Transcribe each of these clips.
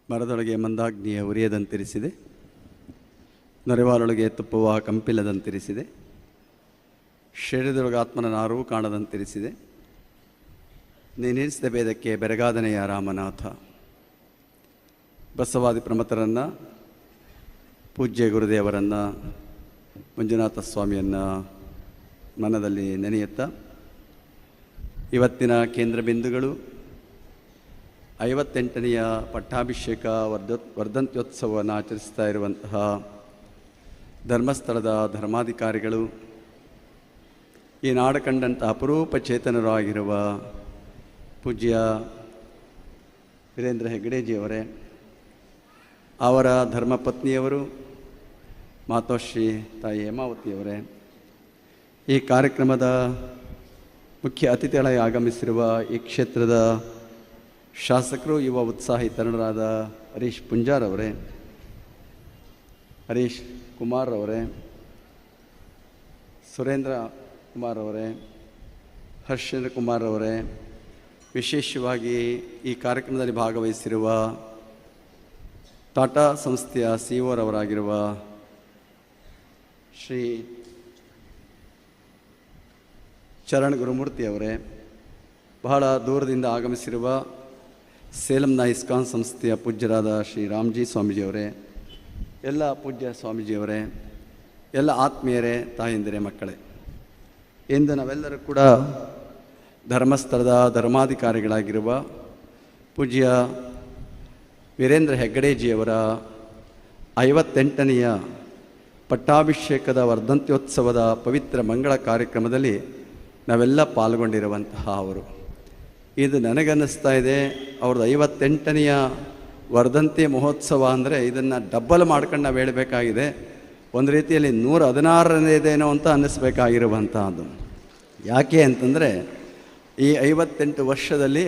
ಮರದೊಳಗೆ ಮಂದಾಗ್ನಿಯ ಉರಿಯದಂತಿರಿಸಿದೆ, ನೊರೆವಾಲೊಳಗೆ ತುಪ್ಪುವ ಕಂಪಿಲ್ಲದಂತಿರಿಸಿದೆ, ಶರೀರದೊಳಗೆ ಆತ್ಮನ ನಾರೂ ಕಾಣದಂತಿರಿಸಿದೆ. ನೀನಿರಿಸಿದ ಭೇದಕ್ಕೆ ಬೆರಗಾದನೆಯ ರಾಮನಾಥ. ಬಸವಾದಿ ಪ್ರಮಥರನ್ನು, ಪೂಜ್ಯ ಗುರುದೇವರನ್ನು, ಮಂಜುನಾಥ ಸ್ವಾಮಿಯನ್ನು ಮನದಲ್ಲಿ ನೆನೆಯುತ್ತಾ, ಇವತ್ತಿನ ಕೇಂದ್ರ ಬಿಂದುಗಳು 58ನೆಯ ಪಟ್ಟಾಭಿಷೇಕ ವರ್ಧಂತ್ಯೋತ್ಸವವನ್ನು ಆಚರಿಸ್ತಾ ಇರುವಂತಹ ಧರ್ಮಸ್ಥಳದ ಧರ್ಮಾಧಿಕಾರಿಗಳು, ಈ ನಾಡು ಕಂಡಂಥ ಅಪರೂಪ ಚೇತನರು ಆಗಿರುವ ಪೂಜ್ಯ ವೀರೇಂದ್ರ ಹೆಗ್ಗಡೆಜಿಯವರೇ, ಅವರ ಧರ್ಮಪತ್ನಿಯವರು ಮಾತೋಶ್ರೀ ತಾಯಿ ಹೇಮಾವತಿಯವರೇ, ಈ ಕಾರ್ಯಕ್ರಮದ ಮುಖ್ಯ ಅತಿಥಿಗಳಾಗಿ ಆಗಮಿಸಿರುವ ಈ ಕ್ಷೇತ್ರದ ಶಾಸಕರು, ಯುವ ಉತ್ಸಾಹಿ ತರುಣರಾದ ಹರೀಶ್ ಪುಂಜಾರ್ ಅವರೇ, ಹರೀಶ್ ಕುಮಾರ್ ಅವರೇ, ಸುರೇಂದ್ರ ಕುಮಾರ್ ಅವರೇ, ಹರ್ಷೇಂದ್ರ ಕುಮಾರ್ ಅವರೇ, ವಿಶೇಷವಾಗಿ ಈ ಕಾರ್ಯಕ್ರಮದಲ್ಲಿ ಭಾಗವಹಿಸಿರುವ ಟಾಟಾ ಸಂಸ್ಥೆಯ ಸಿಇಒರವರಾಗಿರುವ ಶ್ರೀ ಚರಣ್ ಗುರುಮೂರ್ತಿ ಅವರೇ, ಬಹಳ ದೂರದಿಂದ ಆಗಮಿಸಿರುವ ಸೇಲಂನ ಇಸ್ಕಾನ್ ಸಂಸ್ಥೆಯ ಪೂಜ್ಯರಾದ ಶ್ರೀ ರಾಮ್ಜಿ ಸ್ವಾಮೀಜಿಯವರೇ, ಎಲ್ಲ ಪೂಜ್ಯ ಸ್ವಾಮೀಜಿಯವರೇ, ಎಲ್ಲ ಆತ್ಮೀಯರೇ, ತಾಯಂದಿರೇ, ಮಕ್ಕಳೇ, ಇಂದು ನಾವೆಲ್ಲರೂ ಕೂಡ ಧರ್ಮಸ್ಥಳದ ಧರ್ಮಾಧಿಕಾರಿಗಳಾಗಿರುವ ಪೂಜ್ಯ ವೀರೇಂದ್ರ ಹೆಗ್ಗಡೆಜಿಯವರ 58ನೆಯ ಪಟ್ಟಾಭಿಷೇಕದ ವರ್ಧಂತ್ಯೋತ್ಸವದ ಪವಿತ್ರ ಮಂಗಳ ಕಾರ್ಯಕ್ರಮದಲ್ಲಿ ನಾವೆಲ್ಲ ಪಾಲ್ಗೊಂಡಿರುವಂತಹ ಅವರು. ಇದು ನನಗನ್ನಿಸ್ತಾ ಇದೆ, ಅವ್ರದ್ದು 58ನೆಯ ವರ್ಧಂತಿ ಮಹೋತ್ಸವ ಅಂದರೆ ಇದನ್ನು ಡಬ್ಬಲ್ ಮಾಡ್ಕೊಂಡು ನಾವು ಹೇಳಬೇಕಾಗಿದೆ. ಒಂದು ರೀತಿಯಲ್ಲಿ 116ನೇದೇನೋ ಅಂತ ಅನ್ನಿಸ್ಬೇಕಾಗಿರುವಂಥದ್ದು. ಯಾಕೆ ಅಂತಂದರೆ ಈ 58 ವರ್ಷದಲ್ಲಿ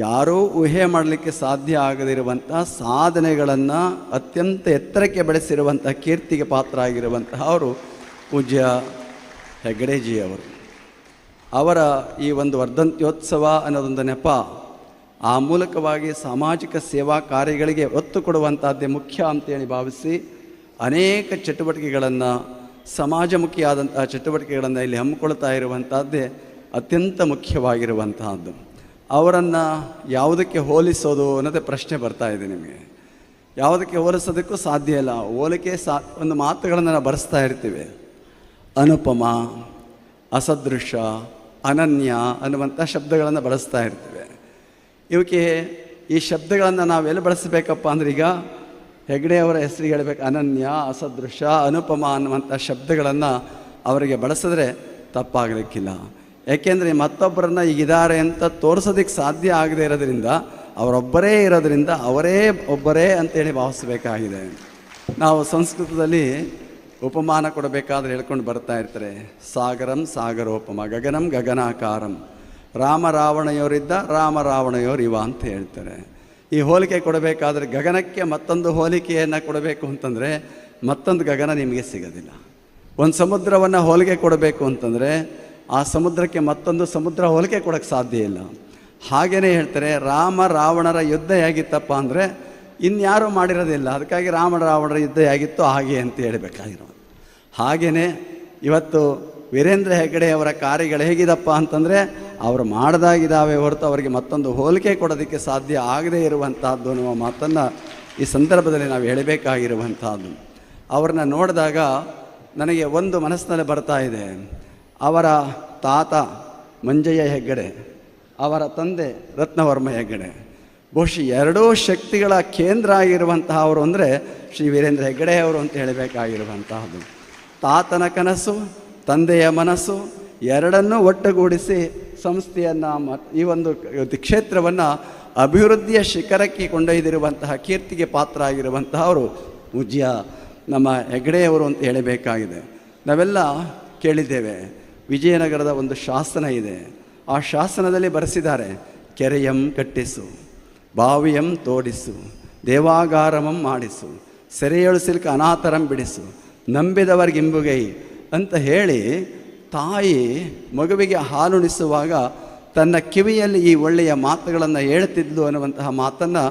ಯಾರೂ ಊಹೆ ಮಾಡಲಿಕ್ಕೆ ಸಾಧ್ಯ ಆಗದಿರುವಂಥ ಸಾಧನೆಗಳನ್ನು ಅತ್ಯಂತ ಎತ್ತರಕ್ಕೆ ಬೆಳೆಸಿರುವಂಥ ಕೀರ್ತಿಗೆ ಪಾತ್ರ ಆಗಿರುವಂತಹ ಅವರು ಪೂಜ್ಯ ಹೆಗ್ಗಡೆಜಿಯವರು. ಅವರ ಈ ಒಂದು ವರ್ಧಂತ್ಯೋತ್ಸವ ಅನ್ನೋದೊಂದು ನೆಪ, ಆ ಮೂಲಕವಾಗಿ ಸಾಮಾಜಿಕ ಸೇವಾ ಕಾರ್ಯಗಳಿಗೆ ಒತ್ತು ಕೊಡುವಂಥದ್ದೇ ಮುಖ್ಯ ಅಂತೇಳಿ ಭಾವಿಸಿ ಅನೇಕ ಚಟುವಟಿಕೆಗಳನ್ನು, ಸಮಾಜಮುಖಿಯಾದಂತಹ ಚಟುವಟಿಕೆಗಳನ್ನು ಇಲ್ಲಿ ಹಮ್ಮಿಕೊಳ್ತಾ ಇರುವಂಥದ್ದೇ ಅತ್ಯಂತ ಮುಖ್ಯವಾಗಿರುವಂತಹದ್ದು. ಅವರನ್ನು ಯಾವುದಕ್ಕೆ ಹೋಲಿಸೋದು ಅನ್ನೋದೇ ಪ್ರಶ್ನೆ ಬರ್ತಾ ಇದೆ ನಿಮಗೆ. ಯಾವುದಕ್ಕೆ ಹೋಲಿಸೋದಕ್ಕೂ ಸಾಧ್ಯ ಇಲ್ಲ. ಹೋಲಿಕೆ ಒಂದು ಮಾತುಗಳನ್ನು ನಾವು ಬರೆಸ್ತಾ ಇರ್ತೀವಿ. ಅನುಪಮ, ಅಸದೃಶ, ಅನನ್ಯ ಅನ್ನುವಂಥ ಶಬ್ದಗಳನ್ನು ಬಳಸ್ತಾ ಇರ್ತೀವಿ. ಇವಕ್ಕೆ ಈ ಶಬ್ದಗಳನ್ನು ನಾವೆಲ್ಲಿ ಬಳಸಬೇಕಪ್ಪ ಅಂದ್ರೆ, ಈಗ ಹೆಗ್ಗಡೆಯವರ ಹೆಸರಿಗೆ ಹೇಳಬೇಕು. ಅನನ್ಯ, ಅಸದೃಶ, ಅನುಪಮ ಅನ್ನುವಂಥ ಶಬ್ದಗಳನ್ನು ಅವರಿಗೆ ಬಳಸಿದ್ರೆ ತಪ್ಪಾಗಲಿಕ್ಕಿಲ್ಲ. ಯಾಕೆಂದರೆ ಮತ್ತೊಬ್ಬರನ್ನು ಈಗಿದ್ದಾರೆ ಅಂತ ತೋರಿಸೋದಕ್ಕೆ ಸಾಧ್ಯ ಆಗದೆ ಇರೋದ್ರಿಂದ, ಅವರೊಬ್ಬರೇ ಇರೋದರಿಂದ ಅವರೇ ಒಬ್ಬರೇ ಅಂತೇಳಿ ಭಾವಿಸಬೇಕಾಗಿದೆ. ನಾವು ಸಂಸ್ಕೃತದಲ್ಲಿ ಉಪಮಾನ ಕೊಡಬೇಕಾದ್ರೆ ಹೇಳ್ಕೊಂಡು ಬರ್ತಾ ಇರ್ತಾರೆ. ಸಾಗರಂ ಸಾಗರೋಪಮ, ಗಗನಂ ಗಗನಾಕಾರಂ, ರಾಮ ರಾವಣಯೋರಿದ್ದ ರಾಮ ರಾವಣಯೋರಿವ ಅಂತ ಹೇಳ್ತಾರೆ. ಈ ಹೋಲಿಕೆ ಕೊಡಬೇಕಾದ್ರೆ ಗಗನಕ್ಕೆ ಮತ್ತೊಂದು ಹೋಲಿಕೆಯನ್ನು ಕೊಡಬೇಕು ಅಂತಂದರೆ ಮತ್ತೊಂದು ಗಗನ ನಿಮಗೆ ಸಿಗೋದಿಲ್ಲ. ಒಂದು ಸಮುದ್ರವನ್ನು ಹೋಲಿಕೆ ಕೊಡಬೇಕು ಅಂತಂದರೆ ಆ ಸಮುದ್ರಕ್ಕೆ ಮತ್ತೊಂದು ಸಮುದ್ರ ಹೋಲಿಕೆ ಕೊಡೋಕ್ಕೆ ಸಾಧ್ಯ ಇಲ್ಲ. ಹಾಗೆಯೇ ಹೇಳ್ತಾರೆ, ರಾಮ ರಾವಣರ ಯುದ್ಧ ಹೇಗಿತ್ತಪ್ಪ ಅಂದರೆ ಇನ್ಯಾರೂ ಮಾಡಿರೋದಿಲ್ಲ, ಅದಕ್ಕಾಗಿ ರಾಮ ರಾವಣರ ಯುದ್ಧ ಹೇಗಿತ್ತು ಹಾಗೆ ಅಂತ ಹೇಳಬೇಕಾಗಿರೋದು. ಹಾಗೆಯೇ ಇವತ್ತು ವೀರೇಂದ್ರ ಹೆಗ್ಗಡೆಯವರ ಕಾರ್ಯಗಳು ಹೇಗಿದಪ್ಪ ಅಂತಂದರೆ ಅವರು ಮಾಡ್ದಾಗಿದ್ದಾವೆ ಹೊರತು ಅವರಿಗೆ ಮತ್ತೊಂದು ಹೋಲಿಕೆ ಕೊಡೋದಕ್ಕೆ ಸಾಧ್ಯ ಆಗದೇ ಇರುವಂತಹದ್ದು ಅನ್ನುವ ಮಾತನ್ನು ಈ ಸಂದರ್ಭದಲ್ಲಿ ನಾವು ಹೇಳಬೇಕಾಗಿರುವಂಥದ್ದು. ಅವ್ರನ್ನ ನೋಡಿದಾಗ ನನಗೆ ಒಂದು ಮನಸ್ಸಿನಲ್ಲಿ ಬರ್ತಾ ಇದೆ. ಅವರ ತಾತ ಮಂಜಯ್ಯ ಹೆಗ್ಗಡೆ, ಅವರ ತಂದೆ ರತ್ನವರ್ಮ ಹೆಗ್ಗಡೆ, ಬಹುಶಃ ಎರಡೂ ಶಕ್ತಿಗಳ ಕೇಂದ್ರ ಆಗಿರುವಂತಹ ಅವರು ಅಂದರೆ ಶ್ರೀ ವೀರೇಂದ್ರ ಹೆಗ್ಗಡೆಯವರು ಅಂತ ಹೇಳಬೇಕಾಗಿರುವಂತಹದ್ದು. ತಾತನ ಕನಸು, ತಂದೆಯ ಮನಸ್ಸು ಎರಡನ್ನೂ ಒಟ್ಟುಗೂಡಿಸಿ ಸಂಸ್ಥೆಯನ್ನು ಈ ಒಂದು ಕ್ಷೇತ್ರವನ್ನು ಅಭಿವೃದ್ಧಿಯ ಶಿಖರಕ್ಕೆ ಕೊಂಡೊಯ್ದಿರುವಂತಹ ಕೀರ್ತಿಗೆ ಪಾತ್ರ ಆಗಿರುವಂತಹ ಅವರು ಪೂಜ್ಯ ನಮ್ಮ ಹೆಗ್ಗಡೆಯವರು ಅಂತ ಹೇಳಬೇಕಾಗಿದೆ. ನಾವೆಲ್ಲ ಕೇಳಿದ್ದೇವೆ, ವಿಜಯನಗರದ ಒಂದು ಶಾಸನ ಇದೆ. ಆ ಶಾಸನದಲ್ಲಿ ಬರೆಸಿದ್ದಾರೆ, ಕೆರೆಯಂ ಕಟ್ಟಿಸು, ಬಾವಿಯಂ ತೋಡಿಸು, ದೇವಾಗಾರಮಂ ಮಾಡಿಸು, ಸೆರೆಯೊಳು ಸಿಲ್ಕ ಅನಾಥರಂ ಬಿಡಿಸು, ನಂಬಿದವರಿಗಿಂಬುಗೈ ಅಂತ ಹೇಳಿ ತಾಯಿ ಮಗುವಿಗೆ ಹಾಲುಣಿಸುವಾಗ ತನ್ನ ಕಿವಿಯಲ್ಲಿ ಈ ಒಳ್ಳೆಯ ಮಾತುಗಳನ್ನು ಹೇಳ್ತಿದ್ಲು ಅನ್ನುವಂತಹ ಮಾತನ್ನು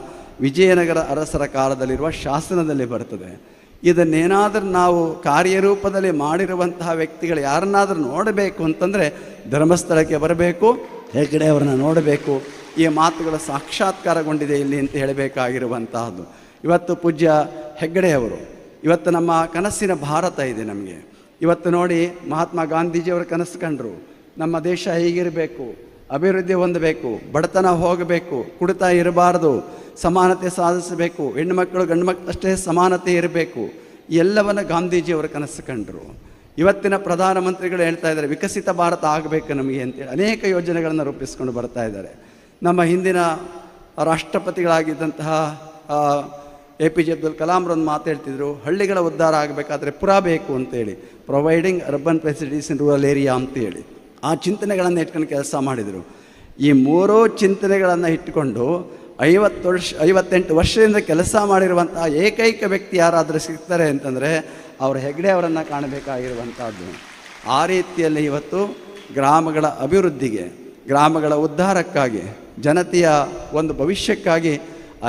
ವಿಜಯನಗರ ಅರಸರ ಕಾಲದಲ್ಲಿರುವ ಶಾಸನದಲ್ಲಿ ಬರ್ತದೆ. ಇದನ್ನೇನಾದರೂ ನಾವು ಕಾರ್ಯರೂಪದಲ್ಲಿ ಮಾಡಿರುವಂತಹ ವ್ಯಕ್ತಿಗಳು ಯಾರನ್ನಾದರೂ ನೋಡಬೇಕು ಅಂತಂದರೆ ಧರ್ಮಸ್ಥಳಕ್ಕೆ ಬರಬೇಕು, ಹೆಗ್ಗಡೆ ಅವರನ್ನು ನೋಡಬೇಕು. ಈ ಮಾತುಗಳು ಸಾಕ್ಷಾತ್ಕಾರಗೊಂಡಿದೆ ಇಲ್ಲಿ ಅಂತ ಹೇಳಬೇಕಾಗಿರುವಂತಹದ್ದು. ಇವತ್ತು ಪೂಜ್ಯ ಹೆಗ್ಗಡೆಯವರು ಇವತ್ತು ನಮ್ಮ ಕನಸಿನ ಭಾರತ ಇದೆ ನಮಗೆ. ಇವತ್ತು ನೋಡಿ, ಮಹಾತ್ಮ ಗಾಂಧೀಜಿಯವರು ಕನಸು ಕಂಡರು, ನಮ್ಮ ದೇಶ ಹೀಗಿರಬೇಕು, ಅಭಿವೃದ್ಧಿ ಹೊಂದಬೇಕು, ಬಡತನ ಹೋಗಬೇಕು, ಕುಡಿತ ಇರಬಾರ್ದು, ಸಮಾನತೆ ಸಾಧಿಸಬೇಕು, ಹೆಣ್ಣುಮಕ್ಕಳು ಗಂಡು ಮಕ್ಕಳಷ್ಟೇ ಸಮಾನತೆ ಇರಬೇಕು, ಎಲ್ಲವನ್ನು ಗಾಂಧೀಜಿಯವರು ಕನಸು ಕಂಡರು. ಇವತ್ತಿನ ಪ್ರಧಾನಮಂತ್ರಿಗಳು ಹೇಳ್ತಾ ಇದ್ದಾರೆ ವಿಕಸಿತ ಭಾರತ ಆಗಬೇಕು ನಮಗೆ ಅಂತೇಳಿ ಅನೇಕ ಯೋಜನೆಗಳನ್ನು ರೂಪಿಸ್ಕೊಂಡು ಬರ್ತಾ ಇದ್ದಾರೆ. ನಮ್ಮ ಹಿಂದಿನ ರಾಷ್ಟ್ರಪತಿಗಳಾಗಿದ್ದಂತಹ APJ ಅಬ್ದುಲ್ ಕಲಾಂರೊಂದು ಮಾತು ಹೇಳ್ತಿದ್ರು, ಹಳ್ಳಿಗಳ ಉದ್ಧಾರ ಆಗಬೇಕಾದ್ರೆ ಪುರ ಬೇಕು ಅಂತೇಳಿ, providing urban facilities in rural area ಅಂತೇಳಿ ಆ ಚಿಂತನೆಗಳನ್ನು ಇಟ್ಕೊಂಡು ಕೆಲಸ ಮಾಡಿದರು. ಈ ಮೂರೂ ಚಿಂತನೆಗಳನ್ನು ಇಟ್ಟುಕೊಂಡು 58 ವರ್ಷದಿಂದ ಕೆಲಸ ಮಾಡಿರುವಂತಹ ಏಕೈಕ ವ್ಯಕ್ತಿ ಯಾರಾದರೂ ಸಿಗ್ತಾರೆ ಅಂತಂದರೆ ಅವರು ಹೆಗ್ಗಡೆ ಅವರನ್ನು ಕಾಣಬೇಕಾಗಿರುವಂಥದ್ದು. ಆ ರೀತಿಯಲ್ಲಿ ಇವತ್ತು ಗ್ರಾಮಗಳ ಅಭಿವೃದ್ಧಿಗೆ, ಗ್ರಾಮಗಳ ಉದ್ಧಾರಕ್ಕಾಗಿ, ಜನತೆಯ ಒಂದು ಭವಿಷ್ಯಕ್ಕಾಗಿ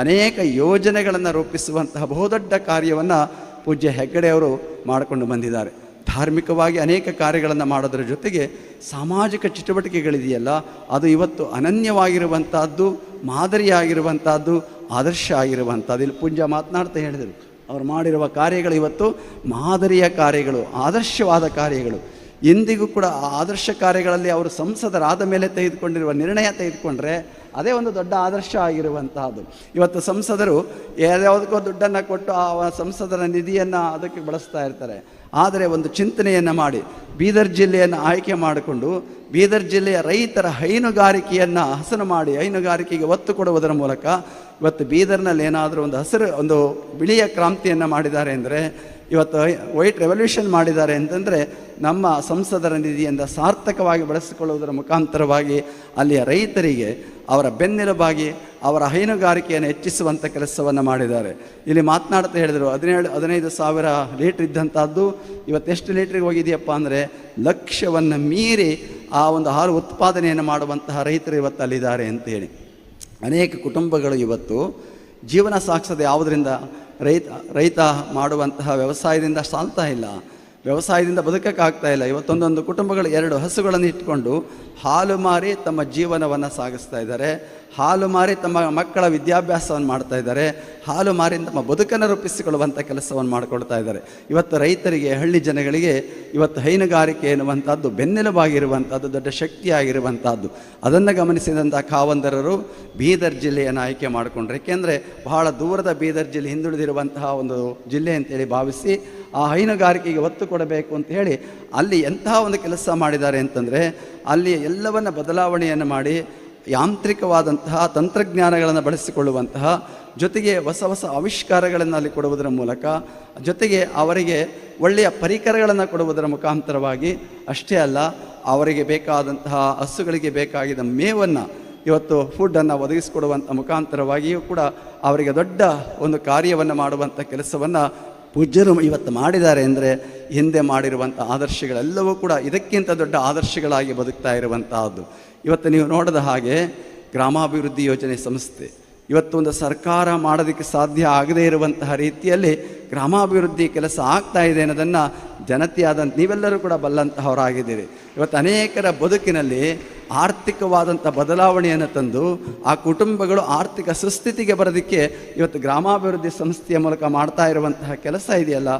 ಅನೇಕ ಯೋಜನೆಗಳನ್ನು ರೂಪಿಸುವಂತಹ ಬಹುದೊಡ್ಡ ಕಾರ್ಯವನ್ನು ಪೂಜ್ಯ ಹೆಗ್ಗಡೆಯವರು ಮಾಡಿಕೊಂಡು ಬಂದಿದ್ದಾರೆ. ಧಾರ್ಮಿಕವಾಗಿ ಅನೇಕ ಕಾರ್ಯಗಳನ್ನು ಮಾಡೋದರ ಜೊತೆಗೆ ಸಾಮಾಜಿಕ ಚಟುವಟಿಕೆಗಳಿದೆಯಲ್ಲ, ಅದು ಇವತ್ತು ಅನನ್ಯವಾಗಿರುವಂಥದ್ದು, ಮಾದರಿಯಾಗಿರುವಂಥದ್ದು, ಆದರ್ಶ ಆಗಿರುವಂಥದ್ದು. ಇಲ್ಲಿ ಪೂಜ್ಯ ಮಾತನಾಡ್ತಾ ಹೇಳಿದರು, ಅವರು ಮಾಡಿರುವ ಕಾರ್ಯಗಳು ಇವತ್ತು ಮಾದರಿಯ ಕಾರ್ಯಗಳು, ಆದರ್ಶವಾದ ಕಾರ್ಯಗಳು. ಎಂದಿಗೂ ಕೂಡ ಆ ಆದರ್ಶ ಕಾರ್ಯಗಳಲ್ಲಿ ಅವರು ಸಂಸದರಾದ ಮೇಲೆ ತೆಗೆದುಕೊಂಡಿರುವ ನಿರ್ಣಯ ತೆಗೆದುಕೊಂಡ್ರೆ ಅದೇ ಒಂದು ದೊಡ್ಡ ಆದರ್ಶ ಆಗಿರುವಂತಹದ್ದು. ಇವತ್ತು ಸಂಸದರು ಯಾವುದಕ್ಕೋ ದುಡ್ಡನ್ನು ಕೊಟ್ಟು ಆ ಸಂಸದರ ನಿಧಿಯನ್ನು ಅದಕ್ಕೆ ಬಳಸ್ತಾ ಇರ್ತಾರೆ. ಆದರೆ ಒಂದು ಚಿಂತನೆಯನ್ನು ಮಾಡಿ ಬೀದರ್ ಜಿಲ್ಲೆಯನ್ನು ಆಯ್ಕೆ ಮಾಡಿಕೊಂಡು ಬೀದರ್ ಜಿಲ್ಲೆಯ ರೈತರ ಹೈನುಗಾರಿಕೆಯನ್ನು ಹಸನು ಮಾಡಿ ಹೈನುಗಾರಿಕೆಗೆ ಒತ್ತು ಕೊಡುವುದರ ಮೂಲಕ ಇವತ್ತು ಬೀದರ್ನಲ್ಲಿ ಏನಾದರೂ ಒಂದು ಬಿಳಿಯ ಕ್ರಾಂತಿಯನ್ನು ಮಾಡಿದ್ದಾರೆ ಅಂದರೆ, ಇವತ್ತು ವೈಟ್ ರೆವಲ್ಯೂಷನ್ ಮಾಡಿದ್ದಾರೆ ಅಂತಂದರೆ ನಮ್ಮ ಸಂಸದರ ನಿಧಿಯಿಂದ ಸಾರ್ಥಕವಾಗಿ ಬಳಸಿಕೊಳ್ಳುವುದರ ಮುಖಾಂತರವಾಗಿ ಅಲ್ಲಿಯ ರೈತರಿಗೆ ಅವರ ಬೆನ್ನೆಲುಬಾಗಿ ಅವರ ಹೈನುಗಾರಿಕೆಯನ್ನು ಹೆಚ್ಚಿಸುವಂಥ ಕೆಲಸವನ್ನು ಮಾಡಿದ್ದಾರೆ. ಇಲ್ಲಿ ಮಾತನಾಡ್ತಾ ಹೇಳಿದರು 15,000 ಲೀಟ್ರ್ ಇದ್ದಂಥದ್ದು ಇವತ್ತೆಷ್ಟು ಲೀಟ್ರಿಗೆ ಹೋಗಿದೆಯಪ್ಪ ಅಂದರೆ ಲಕ್ಷವನ್ನು ಮೀರಿ ಆ ಒಂದು ಹಾಲು ಉತ್ಪಾದನೆಯನ್ನು ಮಾಡುವಂತಹ ರೈತರು ಇವತ್ತು ಅಲ್ಲಿದ್ದಾರೆ ಅಂತೇಳಿ. ಅನೇಕ ಕುಟುಂಬಗಳು ಇವತ್ತು ಜೀವನ ಸಾಗಿಸೋದು ಯಾವುದರಿಂದ? ರೈತ ಮಾಡುವಂತಹ ವ್ಯವಸಾಯದಿಂದ ಸಾಲ್ತಾ ಇಲ್ಲ, ವ್ಯವಸಾಯದಿಂದ ಬದುಕಕ್ಕಾಗ್ತಾ ಇಲ್ಲ. ಇವತ್ತೊಂದೊಂದು ಕುಟುಂಬಗಳು 2 ಹಸುಗಳನ್ನು ಇಟ್ಕೊಂಡು ಹಾಲು ಮಾರಿ ತಮ್ಮ ಜೀವನವನ್ನು ಸಾಗಿಸ್ತಾ ಇದ್ದಾರೆ, ಹಾಲು ಮಾರಿ ತಮ್ಮ ಮಕ್ಕಳ ವಿದ್ಯಾಭ್ಯಾಸವನ್ನು ಮಾಡ್ತಾ ಇದ್ದಾರೆ, ಹಾಲು ಮಾರಿ ತಮ್ಮ ಬದುಕನ್ನು ರೂಪಿಸಿಕೊಳ್ಳುವಂಥ ಕೆಲಸವನ್ನು ಮಾಡಿಕೊಳ್ತಾ ಇದ್ದಾರೆ. ಇವತ್ತು ರೈತರಿಗೆ, ಹಳ್ಳಿ ಜನಗಳಿಗೆ ಇವತ್ತು ಹೈನುಗಾರಿಕೆ ಎನ್ನುವಂಥದ್ದು ಬೆನ್ನೆಲುಬಾಗಿರುವಂಥದ್ದು, ದೊಡ್ಡ ಶಕ್ತಿಯಾಗಿರುವಂಥದ್ದು. ಅದನ್ನು ಗಮನಿಸಿದಂಥ ಖಾವಂದರರು ಬೀದರ್ ಜಿಲ್ಲೆಯನ್ನು ಆಯ್ಕೆ ಮಾಡಿಕೊಂಡ್ರು. ಏಕೆಂದರೆ ಬಹಳ ದೂರದ ಬೀದರ್ ಜಿಲ್ಲೆ ಹಿಂದುಳಿದಿರುವಂತಹ ಒಂದು ಜಿಲ್ಲೆ ಅಂತೇಳಿ ಭಾವಿಸಿ ಆ ಹೈನುಗಾರಿಕೆಗೆ ಒತ್ತು ಕೊಡಬೇಕು ಅಂತ ಹೇಳಿ ಅಲ್ಲಿ ಎಂತಹ ಒಂದು ಕೆಲಸ ಮಾಡಿದ್ದಾರೆ ಅಂತಂದರೆ, ಅಲ್ಲಿ ಎಲ್ಲವನ್ನು ಬದಲಾವಣೆಯನ್ನು ಮಾಡಿ ಯಾಂತ್ರಿಕವಾದಂತಹ ತಂತ್ರಜ್ಞಾನಗಳನ್ನು ಬಳಸಿಕೊಳ್ಳುವಂತಹ ಜೊತೆಗೆ ಹೊಸ ಹೊಸ ಆವಿಷ್ಕಾರಗಳನ್ನು ಅಲ್ಲಿ ಕೊಡುವುದರ ಮೂಲಕ, ಜೊತೆಗೆ ಅವರಿಗೆ ಒಳ್ಳೆಯ ಪರಿಕರಗಳನ್ನು ಕೊಡುವುದರ ಮುಖಾಂತರವಾಗಿ ಅಷ್ಟೇ ಅಲ್ಲ, ಅವರಿಗೆ ಬೇಕಾದಂತಹ ಹಸುಗಳಿಗೆ ಬೇಕಾಗಿದ್ದ ಮೇವನ್ನು ಇವತ್ತು ಫುಡ್ಡನ್ನು ಒದಗಿಸಿಕೊಡುವಂಥ ಮುಖಾಂತರವಾಗಿಯೂ ಕೂಡ ಅವರಿಗೆ ದೊಡ್ಡ ಒಂದು ಕಾರ್ಯವನ್ನು ಮಾಡುವಂಥ ಕೆಲಸವನ್ನು ಪೂಜ್ಯರು ಇವತ್ತು ಮಾಡಿದ್ದಾರೆ. ಅಂದರೆ ಹಿಂದೆ ಮಾಡಿರುವಂಥ ಆದರ್ಶಗಳೆಲ್ಲವೂ ಕೂಡ ಇದಕ್ಕಿಂತ ದೊಡ್ಡ ಆದರ್ಶಗಳಾಗಿ ಬದುಕ್ತಾ ಇರುವಂತಹದ್ದು. ಇವತ್ತು ನೀವು ನೋಡಿದ ಹಾಗೆ ಗ್ರಾಮಾಭಿವೃದ್ಧಿ ಯೋಜನೆ ಸಂಸ್ಥೆ ಇವತ್ತು ಒಂದು ಸರ್ಕಾರ ಮಾಡೋದಕ್ಕೆ ಸಾಧ್ಯ ಆಗದೇ ಇರುವಂತಹ ರೀತಿಯಲ್ಲಿ ಗ್ರಾಮಾಭಿವೃದ್ಧಿ ಕೆಲಸ ಆಗ್ತಾ ಇದೆ ಅನ್ನೋದನ್ನು ಜನತೆಯಾದಂಥ ನೀವೆಲ್ಲರೂ ಕೂಡ ಬಲ್ಲಂತಹವರಾಗಿದ್ದೀರಿ. ಇವತ್ತು ಅನೇಕರ ಬದುಕಿನಲ್ಲಿ ಆರ್ಥಿಕವಾದಂಥ ಬದಲಾವಣೆಯನ್ನು ತಂದು ಆ ಕುಟುಂಬಗಳು ಆರ್ಥಿಕ ಸುಸ್ಥಿತಿಗೆ ಬರೋದಕ್ಕೆ ಇವತ್ತು ಗ್ರಾಮಾಭಿವೃದ್ಧಿ ಸಂಸ್ಥೆಯ ಮೂಲಕ ಮಾಡ್ತಾ ಇರುವಂತಹ ಕೆಲಸ ಇದೆಯಲ್ಲ,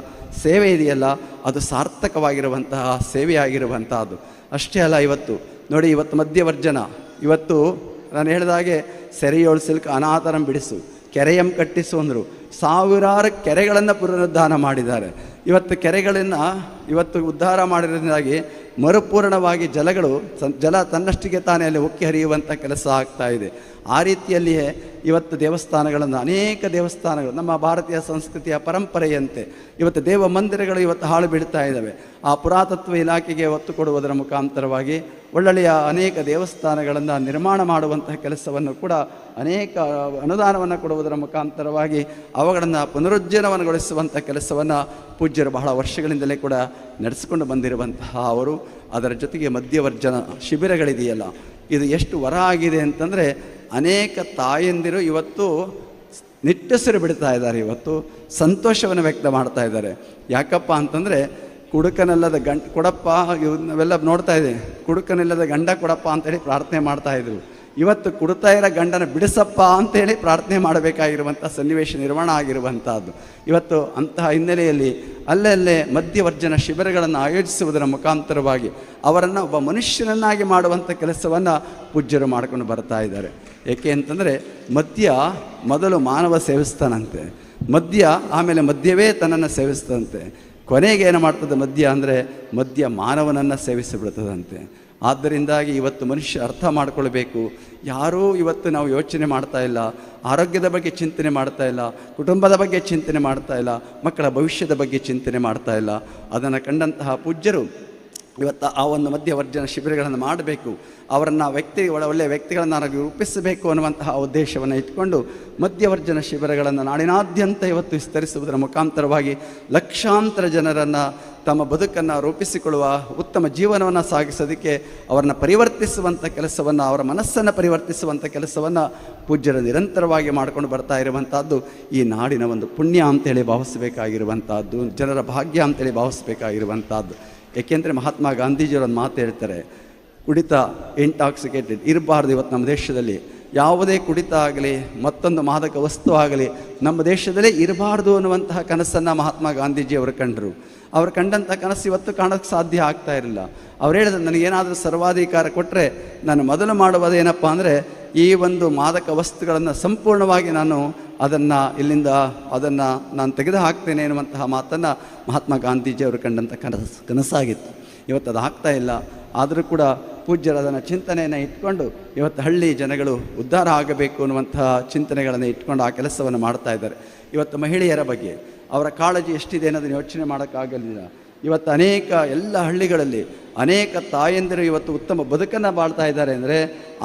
ಸೇವೆ ಇದೆಯಲ್ಲ, ಅದು ಸಾರ್ಥಕವಾಗಿರುವಂತಹ ಸೇವೆಯಾಗಿರುವಂತಹದ್ದು. ಅಷ್ಟೇ ಅಲ್ಲ, ಇವತ್ತು ನೋಡಿ, ಇವತ್ತು ಮದ್ಯವರ್ಜನ, ಇವತ್ತು ನಾನು ಹೇಳಿದಾಗೆ ಸೆರೆಯೋಳು ಸಿಲ್ಕ್ ಅನಾಥರಂ ಬಿಡಿಸು, ಕೆರೆಯಂ ಕಟ್ಟಿಸು ಅಂದರು. ಸಾವಿರಾರು ಕೆರೆಗಳನ್ನು ಪುನರುದ್ಧಾರ ಮಾಡಿದ್ದಾರೆ. ಇವತ್ತು ಕೆರೆಗಳನ್ನು ಇವತ್ತು ಉದ್ಧಾರ ಮಾಡಿರೋದ್ರಿಂದಾಗಿ ಮರುಪೂರ್ಣವಾಗಿ ಜಲ ತನ್ನಷ್ಟಿಗೆ ತಾನೇ ಅಲ್ಲಿ ಉಕ್ಕಿ ಹರಿಯುವಂಥ ಕೆಲಸ ಆಗ್ತಾ ಇದೆ. ಆ ರೀತಿಯಲ್ಲಿಯೇ ಇವತ್ತು ದೇವಸ್ಥಾನಗಳನ್ನು, ಅನೇಕ ದೇವಸ್ಥಾನಗಳು ನಮ್ಮ ಭಾರತೀಯ ಸಂಸ್ಕೃತಿಯ ಪರಂಪರೆಯಂತೆ ಇವತ್ತು ದೇವ ಮಂದಿರಗಳು ಇವತ್ತು ಹಾಳು ಬಿಡ್ತಾ ಇದ್ದಾವೆ. ಆ ಪುರಾತತ್ವ ಇಲಾಖೆಗೆ ಒತ್ತು ಕೊಡುವುದರ ಮುಖಾಂತರವಾಗಿ ಒಳ್ಳೊಳ್ಳೆಯ ಅನೇಕ ದೇವಸ್ಥಾನಗಳನ್ನು ನಿರ್ಮಾಣ ಮಾಡುವಂತಹ ಕೆಲಸವನ್ನು ಕೂಡ ಅನೇಕ ಅನುದಾನವನ್ನು ಕೊಡುವುದರ ಮುಖಾಂತರವಾಗಿ ಅವುಗಳನ್ನು ಪುನರುಜ್ಜೀವನಗೊಳಿಸುವಂಥ ಕೆಲಸವನ್ನು ಪೂಜ್ಯರು ಬಹಳ ವರ್ಷಗಳಿಂದಲೇ ಕೂಡ ನಡೆಸಿಕೊಂಡು ಬಂದಿರುವಂತಹ ಅವರು. ಅದರ ಜೊತೆಗೆ ಮದ್ಯವರ್ಜನ ಶಿಬಿರಗಳಿದೆಯಲ್ಲ, ಇದು ಎಷ್ಟು ವರ ಆಗಿದೆ ಅಂತಂದರೆ, ಅನೇಕ ತಾಯಂದಿರು ಇವತ್ತು ನಿಟ್ಟುಸಿರು ಬಿಡ್ತಾ ಇದ್ದಾರೆ. ಇವತ್ತು ಸಂತೋಷವನ್ನು ವ್ಯಕ್ತ ಮಾಡ್ತಾ ಇದ್ದಾರೆ. ಯಾಕಪ್ಪ ಅಂತಂದರೆ ಕುಡುಕನಿಲ್ಲದ ಕೊಡಪ್ಪ, ನಾವೆಲ್ಲ ನೋಡ್ತಾ ಇದ್ದೀವಿ, ಕುಡುಕನಿಲ್ಲದ ಗಂಡ ಕೊಡಪ್ಪ ಅಂತೇಳಿ ಪ್ರಾರ್ಥನೆ ಮಾಡ್ತಾಯಿದ್ರು. ಇವತ್ತು ಕುಡ್ತಾ ಇರೋ ಗಂಡನ ಬಿಡಿಸಪ್ಪ ಅಂತೇಳಿ ಪ್ರಾರ್ಥನೆ ಮಾಡಬೇಕಾಗಿರುವಂಥ ಸನ್ನಿವೇಶ ನಿರ್ಮಾಣ ಆಗಿರುವಂಥದ್ದು. ಇವತ್ತು ಅಂತಹ ಹಿನ್ನೆಲೆಯಲ್ಲಿ ಅಲ್ಲಲ್ಲೇ ಮದ್ಯವರ್ಜನ ಶಿಬಿರಗಳನ್ನು ಆಯೋಜಿಸುವುದರ ಮುಖಾಂತರವಾಗಿ ಅವರನ್ನು ಒಬ್ಬ ಮನುಷ್ಯನನ್ನಾಗಿ ಮಾಡುವಂಥ ಕೆಲಸವನ್ನು ಪೂಜ್ಯರು ಮಾಡ್ಕೊಂಡು ಬರ್ತಾ ಇದ್ದಾರೆ. ಏಕೆ ಅಂತಂದರೆ ಮದ್ಯ ಮೊದಲು ಮಾನವ ಸೇವಿಸ್ತಾನಂತೆ, ಮದ್ಯ ಆಮೇಲೆ ಮದ್ಯವೇ ತನ್ನನ್ನು ಸೇವಿಸ್ತದಂತೆ, ಕೊನೆಗೆ ಏನು ಮಾಡ್ತದೆ ಮದ್ಯ ಅಂದರೆ ಮದ್ಯ ಮಾನವನನ್ನು ಸೇವಿಸಿಬಿಡ್ತದಂತೆ. ಆದ್ದರಿಂದಾಗಿ ಇವತ್ತು ಮನುಷ್ಯ ಅರ್ಥ ಮಾಡಿಕೊಳ್ಬೇಕು. ಯಾರೂ ಇವತ್ತು ನಾವು ಯೋಚನೆ ಮಾಡ್ತಾ ಇಲ್ಲ, ಆರೋಗ್ಯದ ಬಗ್ಗೆ ಚಿಂತನೆ ಮಾಡ್ತಾ ಇಲ್ಲ, ಕುಟುಂಬದ ಬಗ್ಗೆ ಚಿಂತನೆ ಮಾಡ್ತಾ ಇಲ್ಲ, ಮಕ್ಕಳ ಭವಿಷ್ಯದ ಬಗ್ಗೆ ಚಿಂತನೆ ಮಾಡ್ತಾ ಇಲ್ಲ. ಅದನ್ನು ಕಂಡಂತಹ ಪೂಜ್ಯರು ಇವತ್ತು ಆ ಒಂದು ಮಧ್ಯವರ್ಜನ ಶಿಬಿರಗಳನ್ನು ಮಾಡಬೇಕು, ಅವರನ್ನು ಒಳ್ಳೆಯ ವ್ಯಕ್ತಿಗಳನ್ನು ರೂಪಿಸಬೇಕು ಅನ್ನುವಂತಹ ಉದ್ದೇಶವನ್ನು ಇಟ್ಕೊಂಡು ಮಧ್ಯವರ್ಜನ ಶಿಬಿರಗಳನ್ನು ನಾಡಿನಾದ್ಯಂತ ಇವತ್ತು ವಿಸ್ತರಿಸುವುದರ ಮುಖಾಂತರವಾಗಿ ಲಕ್ಷಾಂತರ ಜನರನ್ನು ತಮ್ಮ ಬದುಕನ್ನು ರೂಪಿಸಿಕೊಳ್ಳುವ ಉತ್ತಮ ಜೀವನವನ್ನು ಸಾಗಿಸೋದಕ್ಕೆ ಅವರನ್ನು ಪರಿವರ್ತಿಸುವಂಥ ಕೆಲಸವನ್ನು, ಅವರ ಮನಸ್ಸನ್ನು ಪರಿವರ್ತಿಸುವಂಥ ಕೆಲಸವನ್ನು ಪೂಜ್ಯರು ನಿರಂತರವಾಗಿ ಮಾಡಿಕೊಂಡು ಬರ್ತಾ ಇರುವಂಥದ್ದು ಈ ನಾಡಿನ ಒಂದು ಪುಣ್ಯ ಅಂತೇಳಿ ಭಾವಿಸಬೇಕಾಗಿರುವಂಥದ್ದು, ಜನರ ಭಾಗ್ಯ ಅಂತೇಳಿ ಭಾವಿಸಬೇಕಾಗಿರುವಂಥದ್ದು. ಏಕೆಂದರೆ ಮಹಾತ್ಮ ಗಾಂಧೀಜಿಯವರು ಒಂದು ಮಾತು ಹೇಳ್ತಾರೆ, ಕುಡಿತ ಇಂಟಾಕ್ಸಿಕೇಟೆಡ್ ಇರಬಾರ್ದು. ಇವತ್ತು ನಮ್ಮ ದೇಶದಲ್ಲಿ ಯಾವುದೇ ಕುಡಿತ ಆಗಲಿ ಮತ್ತೊಂದು ಮಾದಕ ವಸ್ತು ಆಗಲಿ ನಮ್ಮ ದೇಶದಲ್ಲೇ ಇರಬಾರ್ದು ಅನ್ನುವಂತಹ ಕನಸನ್ನು ಮಹಾತ್ಮ ಗಾಂಧೀಜಿಯವರು ಕಂಡರು. ಅವರು ಕಂಡಂಥ ಕನಸು ಇವತ್ತು ಕಾಣೋಕ್ಕೆ ಸಾಧ್ಯ ಆಗ್ತಾ ಇರಲಿಲ್ಲ. ಅವ್ರು ಹೇಳಿದ್ರು, ನನಗೇನಾದರೂ ಸರ್ವಾಧಿಕಾರ ಕೊಟ್ಟರೆ ನಾನು ಮೊದಲು ಮಾಡುವುದೇನಪ್ಪ ಅಂದರೆ ಈ ಒಂದು ಮಾದಕ ವಸ್ತುಗಳನ್ನು ಸಂಪೂರ್ಣವಾಗಿ ನಾನು ಇಲ್ಲಿಂದ ನಾನು ತೆಗೆದು ಹಾಕ್ತೇನೆ ಎನ್ನುವಂತಹ ಮಾತನ್ನು ಮಹಾತ್ಮ ಗಾಂಧೀಜಿಯವರು ಕಂಡಂಥ ಕನಸಾಗಿತ್ತು. ಇವತ್ತು ಅದು ಆಗ್ತಾ ಇಲ್ಲ. ಆದರೂ ಕೂಡ ಪೂಜ್ಯರು ಅದನ್ನು ಚಿಂತನೆಯನ್ನು ಇಟ್ಕೊಂಡು ಇವತ್ತು ಹಳ್ಳಿ ಜನಗಳು ಉದ್ಧಾರ ಆಗಬೇಕು ಅನ್ನುವಂತಹ ಚಿಂತನೆಗಳನ್ನು ಇಟ್ಕೊಂಡು ಆ ಕೆಲಸವನ್ನು ಮಾಡ್ತಾ ಇದ್ದಾರೆ. ಇವತ್ತು ಮಹಿಳೆಯರ ಬಗ್ಗೆ ಅವರ ಕಾಳಜಿ ಎಷ್ಟಿದೆ ಅನ್ನೋದನ್ನು ಯೋಚನೆ ಮಾಡೋಕ್ಕಾಗಲಿಲ್ಲ. ಇವತ್ತು ಎಲ್ಲ ಹಳ್ಳಿಗಳಲ್ಲಿ ಅನೇಕ ತಾಯಂದಿರು ಇವತ್ತು ಉತ್ತಮ ಬದುಕನ್ನು ಬಾಳ್ತಾ ಇದ್ದಾರೆ ಅಂದರೆ,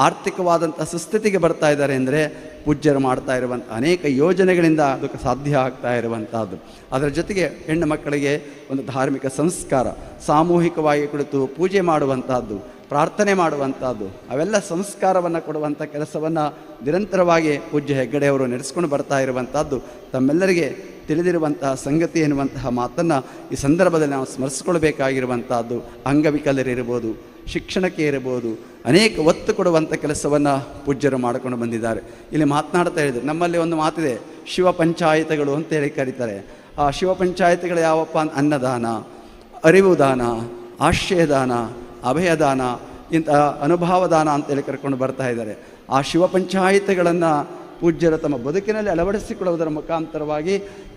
ಆರ್ಥಿಕವಾದಂಥ ಸುಸ್ಥಿತಿಗೆ ಬರ್ತಾ ಇದ್ದಾರೆ ಅಂದರೆ ಪೂಜ್ಯರು ಮಾಡ್ತಾ ಇರುವಂಥ ಅನೇಕ ಯೋಜನೆಗಳಿಂದ ಅದಕ್ಕೆ ಸಾಧ್ಯ ಆಗ್ತಾ ಇರುವಂಥದ್ದು. ಅದರ ಜೊತೆಗೆ ಹೆಣ್ಣು ಮಕ್ಕಳಿಗೆ ಒಂದು ಧಾರ್ಮಿಕ ಸಂಸ್ಕಾರ, ಸಾಮೂಹಿಕವಾಗಿ ಕುಳಿತು ಪೂಜೆ ಮಾಡುವಂಥದ್ದು, ಪ್ರಾರ್ಥನೆ ಮಾಡುವಂಥದ್ದು, ಅವೆಲ್ಲ ಸಂಸ್ಕಾರವನ್ನು ಕೊಡುವಂಥ ಕೆಲಸವನ್ನು ನಿರಂತರವಾಗಿ ಪೂಜ್ಯ ಹೆಗ್ಗಡೆಯವರು ನಡೆಸ್ಕೊಂಡು ಬರ್ತಾ ಇರುವಂಥದ್ದು ತಮ್ಮೆಲ್ಲರಿಗೆ ತಿಳಿದಿರುವಂತಹ ಸಂಗತಿ ಎನ್ನುವಂತಹ ಮಾತನ್ನು ಈ ಸಂದರ್ಭದಲ್ಲಿ ನಾವು ಸ್ಮರಿಸ್ಕೊಳ್ಬೇಕಾಗಿರುವಂಥದ್ದು. ಅಂಗವಿಕಲರಿರ್ಬೋದು, ಶಿಕ್ಷಣಕ್ಕೆ ಇರಬಹುದು, ಅನೇಕ ಒತ್ತು ಕೊಡುವಂಥ ಕೆಲಸವನ್ನು ಪೂಜ್ಯರು ಮಾಡಿಕೊಂಡು ಬಂದಿದ್ದಾರೆ. ಇಲ್ಲಿ ಮಾತನಾಡ್ತಾ ಹೇಳಿದ್ರು, ನಮ್ಮಲ್ಲಿ ಒಂದು ಮಾತಿದೆ, ಶಿವ ಪಂಚಾಯತಗಳು ಅಂತೇಳಿ ಕರೀತಾರೆ. ಆ ಶಿವ ಪಂಚಾಯತ್ಗಳು ಯಾವಪ್ಪ? ಅನ್ನದಾನ, ಅರಿವು ದಾನ, ಆಶ್ರಯದಾನ, ಅಭಯದಾನ, ಇಂಥ ಅನುಭವದಾನ ಅಂತೇಳಿ ಕರ್ಕೊಂಡು ಬರ್ತಾ ಇದ್ದಾರೆ. ಆ ಶಿವ ಪಂಚಾಯತ್ಗಳನ್ನು ಪೂಜ್ಯರು ತಮ್ಮ ಬದುಕಿನಲ್ಲಿ ಅಳವಡಿಸಿಕೊಳ್ಳುವುದರ ಮುಖಾಂತರವಾಗಿ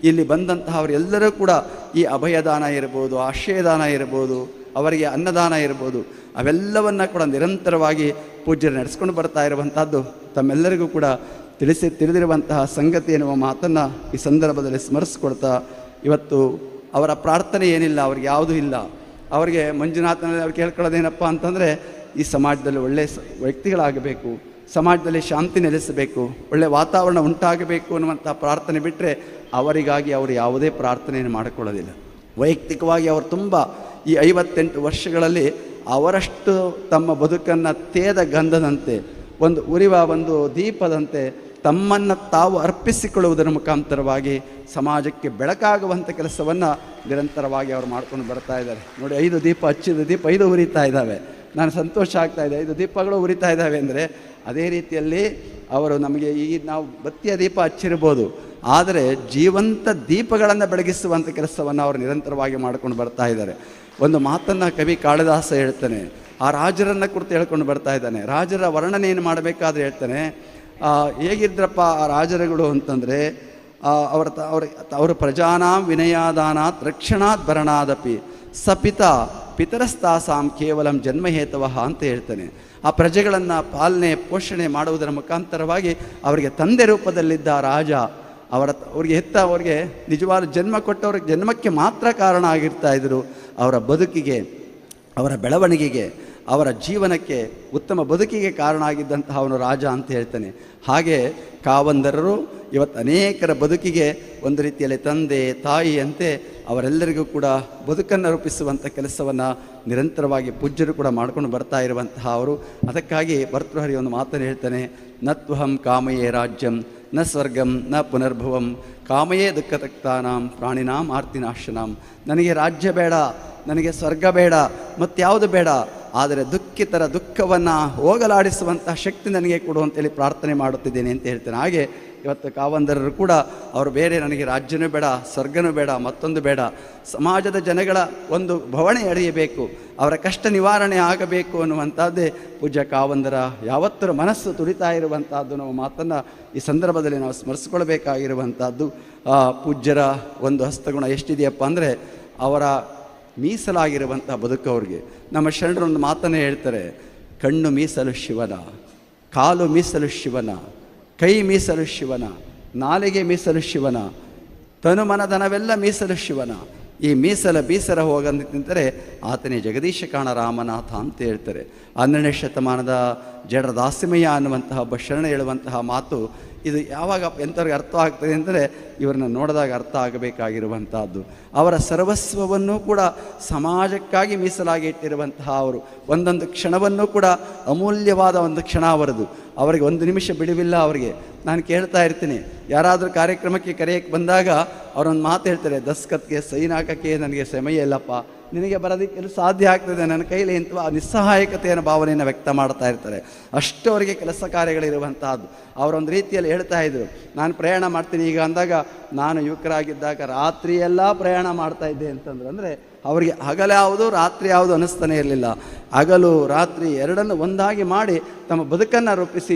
ಇಲ್ಲಿ ಬಂದಂತಹ ಅವರೆಲ್ಲರೂ ಕೂಡ ಈ ಅಭಯದಾನ ಇರ್ಬೋದು, ಆಶ್ರಯದಾನ ಇರ್ಬೋದು, ಅವರಿಗೆ ಅನ್ನದಾನ ಇರ್ಬೋದು, ಅವೆಲ್ಲವನ್ನು ಕೂಡ ನಿರಂತರವಾಗಿ ಪೂಜ್ಯರು ನಡೆಸ್ಕೊಂಡು ಬರ್ತಾ ಇರುವಂಥದ್ದು ತಮ್ಮೆಲ್ಲರಿಗೂ ಕೂಡ ತಿಳಿದಿರುವಂತಹ ಸಂಗತಿ ಎನ್ನುವ ಮಾತನ್ನು ಈ ಸಂದರ್ಭದಲ್ಲಿ ಸ್ಮರಿಸ್ಕೊಳ್ತಾ, ಇವತ್ತು ಅವರ ಪ್ರಾರ್ಥನೆ ಏನಿಲ್ಲ, ಅವ್ರಿಗೆ ಯಾವುದೂ ಇಲ್ಲ. ಅವರಿಗೆ ಮಂಜುನಾಥನಲ್ಲಿ ಅವ್ರು ಕೇಳ್ಕೊಳ್ಳೋದೇನಪ್ಪ ಅಂತಂದರೆ ಈ ಸಮಾಜದಲ್ಲಿ ಒಳ್ಳೆಯ ವ್ಯಕ್ತಿಗಳಾಗಬೇಕು, ಸಮಾಜದಲ್ಲಿ ಶಾಂತಿ ನೆಲೆಸಬೇಕು, ಒಳ್ಳೆಯ ವಾತಾವರಣ ಉಂಟಾಗಬೇಕು ಅನ್ನುವಂಥ ಪ್ರಾರ್ಥನೆ ಬಿಟ್ಟರೆ ಅವರಿಗಾಗಿ ಅವರು ಯಾವುದೇ ಪ್ರಾರ್ಥನೆಯನ್ನು ಮಾಡಿಕೊಳ್ಳೋದಿಲ್ಲ. ವೈಯಕ್ತಿಕವಾಗಿ ಅವರು ತುಂಬ ಈ 58 ವರ್ಷಗಳಲ್ಲಿ ಅವರಷ್ಟು ತಮ್ಮ ಬದುಕನ್ನು ತೇದ ಗಂಧದಂತೆ, ಒಂದು ಉರಿವ ಒಂದು ದೀಪದಂತೆ ತಮ್ಮನ್ನು ತಾವು ಅರ್ಪಿಸಿಕೊಳ್ಳುವುದರ ಮುಖಾಂತರವಾಗಿ ಸಮಾಜಕ್ಕೆ ಬೆಳಕಾಗುವಂಥ ಕೆಲಸವನ್ನು ನಿರಂತರವಾಗಿ ಅವರು ಮಾಡ್ಕೊಂಡು ಬರ್ತಾ ಇದ್ದಾರೆ. ನೋಡಿ, 5 ದೀಪ ಹಚ್ಚಿದ ದೀಪ 5 ಉರಿತಾ ಇದ್ದಾವೆ. ನಾನು ಸಂತೋಷ ಆಗ್ತಾ ಇದೆ, 5 ದೀಪಗಳು ಉರಿತಾ ಇದ್ದಾವೆ ಅಂದರೆ ಅದೇ ರೀತಿಯಲ್ಲಿ ಅವರು ನಮಗೆ ನಾವು ಬತ್ತಿಯ ದೀಪ ಹಚ್ಚಿರ್ಬೋದು, ಆದರೆ ಜೀವಂತ ದೀಪಗಳನ್ನು ಬೆಳಗಿಸುವಂಥ ಕೆಲಸವನ್ನು ಅವರು ನಿರಂತರವಾಗಿ ಮಾಡ್ಕೊಂಡು ಬರ್ತಾ ಇದ್ದಾರೆ. ಒಂದು ಮಾತನ್ನು ಕವಿ ಕಾಳಿದಾಸ ಹೇಳ್ತಾನೆ, ಆ ರಾಜರನ್ನು ಕುರಿತು ಹೇಳ್ಕೊಂಡು ಬರ್ತಾ ಇದ್ದಾನೆ. ರಾಜರ ವರ್ಣನೆಯನ್ನು ಮಾಡಬೇಕಾದ್ರೆ ಹೇಳ್ತಾನೆ, ಹೇಗಿದ್ರಪ್ಪ ಆ ರಾಜರುಗಳು ಅಂತಂದರೆ, ಅವರ ಪ್ರಜಾನಾಂ ವಿನಯಾದಾನಾತ್ ರಕ್ಷಣಾತ್ ಭರಣಾದಪಿ ಸಪಿತ ಪಿತರಸ್ತಾಸಾಂ ಕೇವಲಂ ಜನ್ಮಹೇತವಃ ಅಂತ ಹೇಳ್ತಾನೆ. ಆ ಪ್ರಜೆಗಳನ್ನು ಪಾಲನೆ ಪೋಷಣೆ ಮಾಡುವುದರ ಮುಖಾಂತರವಾಗಿ ಅವರಿಗೆ ತಂದೆ ರೂಪದಲ್ಲಿದ್ದ ರಾಜ ಅವ್ರಿಗೆ ನಿಜವಾದ ಜನ್ಮ ಕೊಟ್ಟವ್ರಿಗೆ ಜನ್ಮಕ್ಕೆ ಮಾತ್ರ ಕಾರಣ ಆಗಿರ್ತಾ ಇದ್ದರು. ಅವರ ಬದುಕಿಗೆ, ಅವರ ಬೆಳವಣಿಗೆಗೆ, ಅವರ ಜೀವನಕ್ಕೆ, ಉತ್ತಮ ಬದುಕಿಗೆ ಕಾರಣ ಆಗಿದ್ದಂತಹ ಅವನು ರಾಜ ಅಂತ ಹೇಳ್ತಾನೆ. ಹಾಗೆ ಕಾವಂದರರು ಇವತ್ತು ಅನೇಕರ ಬದುಕಿಗೆ ಒಂದು ರೀತಿಯಲ್ಲಿ ತಂದೆ ತಾಯಿಯಂತೆ ಅವರೆಲ್ಲರಿಗೂ ಕೂಡ ಬದುಕನ್ನು ರೂಪಿಸುವಂಥ ಕೆಲಸವನ್ನು ನಿರಂತರವಾಗಿ ಪೂಜ್ಯರು ಕೂಡ ಮಾಡ್ಕೊಂಡು ಬರ್ತಾ ಇರುವಂತಹ ಅವರು. ಅದಕ್ಕಾಗಿ ಭರ್ತೃಹರಿ ಒಂದು ಮಾತನ್ನು ಹೇಳ್ತಾನೆ, ನತ್ವಹಂ ಕಾಮಯೇ ರಾಜ್ಯಂ ನ ಸ್ವರ್ಗಂ ನ ಪುನರ್ಭವಂ ಕಾಮಯೇ ದುಃಖತಕ್ತಾನಾಂ ಪ್ರಾಣಿನಾಂ ಆರ್ತಿನಾಶನಾಂ. ನನಗೆ ರಾಜ್ಯ ಬೇಡ, ನನಗೆ ಸ್ವರ್ಗ ಬೇಡ, ಮತ್ಯಾವುದು ಬೇಡ, ಆದರೆ ದುಃಖಿತರ ದುಃಖವನ್ನು ಹೋಗಲಾಡಿಸುವಂಥ ಶಕ್ತಿ ನನಗೆ ಕೊಡು ಅಂತೇಳಿ ಪ್ರಾರ್ಥನೆ ಮಾಡುತ್ತಿದ್ದೇನೆ ಅಂತ ಹೇಳ್ತೇನೆ. ಹಾಗೆ ಇವತ್ತು ಕಾವಂದರರು ಕೂಡ ಅವರು ಬೇರೆ ನನಗೆ ರಾಜ್ಯನೂ ಬೇಡ, ಸ್ವರ್ಗನೂ ಬೇಡ, ಮತ್ತೊಂದು ಬೇಡ, ಸಮಾಜದ ಜನಗಳ ಒಂದು ಭವಣೆ ಅರಿಯಬೇಕು, ಅವರ ಕಷ್ಟ ನಿವಾರಣೆ ಆಗಬೇಕು ಅನ್ನುವಂಥದ್ದೇ ಪೂಜ್ಯ ಕಾವಂದರ ಯಾವತ್ತರ ಮನಸ್ಸು ತುಡಿತಾ ಇರುವಂಥದ್ದು ನಾವು ಮಾತನ್ನು ಈ ಸಂದರ್ಭದಲ್ಲಿ ನಾವು ಸ್ಮರಿಸ್ಕೊಳ್ಬೇಕಾಗಿರುವಂಥದ್ದು. ಪೂಜ್ಯರ ಒಂದು ಹಸ್ತಗುಣ ಎಷ್ಟಿದೆಯಪ್ಪ ಅಂದರೆ ಅವರ ಮೀಸಲಾಗಿರುವಂಥ ಬದುಕು ಅವ್ರಿಗೆ. ನಮ್ಮ ಶರಣರು ಒಂದು ಮಾತನ್ನೇ ಹೇಳ್ತಾರೆ, ಕಣ್ಣು ಮೀಸಲು ಶಿವನ, ಕಾಲು ಮೀಸಲು ಶಿವನ, ಕೈ ಮೀಸಲು ಶಿವನ, ನಾಲಿಗೆ ಮೀಸಲು ಶಿವನ, ತನು ಮನಧನವೆಲ್ಲ ಮೀಸಲು ಶಿವನ. ಈ ಮೀಸಲ ಬೀಸರ ಹೋಗಂತಂದರೆ ಆತನೇ ಜಗದೀಶ ಕಾಣ ರಾಮನಾಥ ಅಂತ ಹೇಳ್ತಾರೆ. 12ನೇ ಶತಮಾನದ ಜಡ ದಾಸಿಮಯ್ಯ ಅನ್ನುವಂತಹ ಒಬ್ಬ ಶರಣ ಹೇಳುವಂತಹ ಮಾತು ಇದು ಯಾವಾಗ ಎಂಥವ್ರಿಗೆ ಅರ್ಥ ಆಗ್ತದೆ ಅಂದರೆ ಇವರನ್ನ ನೋಡಿದಾಗ ಅರ್ಥ ಆಗಬೇಕಾಗಿರುವಂಥದ್ದು. ಅವರ ಸರ್ವಸ್ವವನ್ನು ಕೂಡ ಸಮಾಜಕ್ಕಾಗಿ ಮೀಸಲಾಗಿ ಇಟ್ಟಿರುವಂತಹ ಅವರು. ಒಂದೊಂದು ಕ್ಷಣವನ್ನೂ ಕೂಡ ಅಮೂಲ್ಯವಾದ ಒಂದು ಕ್ಷಣ ಅವರದು. ಅವರಿಗೆ ಒಂದು ನಿಮಿಷ ಬಿಡುವಿಲ್ಲ ಅವರಿಗೆ. ನಾನು ಕೇಳ್ತಾ ಇರ್ತೀನಿ, ಯಾರಾದರೂ ಕಾರ್ಯಕ್ರಮಕ್ಕೆ ಕರೆಯಕ್ಕೆ ಬಂದಾಗ ಅವರೊಂದು ಮಾತು ಹೇಳ್ತಾರೆ, ದಸ್ಕತ್ಗೆ ಸೈನ್ ಹಾಕೋಕ್ಕೆ ನನಗೆ ಸಮಯ ಇಲ್ಲಪ್ಪ, ನಿನಗೆ ಬರೋದಕ್ಕೆ ಸಾಧ್ಯ ಆಗ್ತದೆ ನನ್ನ ಕೈಲಿ ಅಂತ ನಿಸ್ಸಹಾಯಕತೆಯ ಭಾವನೆಯನ್ನು ವ್ಯಕ್ತ ಮಾಡ್ತಾ ಇರ್ತಾರೆ. ಅಷ್ಟು ಅವರಿಗೆ ಕೆಲಸ ಕಾರ್ಯಗಳಿರುವಂತಹದ್ದು. ಅವರೊಂದು ರೀತಿಯಲ್ಲಿ ಹೇಳ್ತಾ ಇದ್ರು, ನಾನು ಪ್ರಯಾಣ ಮಾಡ್ತೀನಿ ಈಗ ಅಂದಾಗ, ನಾನು ಯುವಕರಾಗಿದ್ದಾಗ ರಾತ್ರಿಯೆಲ್ಲ ಪ್ರಯಾಣ ಮಾಡ್ತಾ ಇದ್ದೆ ಅಂತಂದ್ರು. ಅಂದರೆ ಅವರಿಗೆ ಹಗಲು ಯಾವುದು ರಾತ್ರಿ ಯಾವುದು ಅನ್ನಿಸ್ತಾನೆ ಇರಲಿಲ್ಲ. ಹಗಲು ರಾತ್ರಿ ಎರಡನ್ನು ಒಂದಾಗಿ ಮಾಡಿ ತಮ್ಮ ಬದುಕನ್ನು ರೂಪಿಸಿ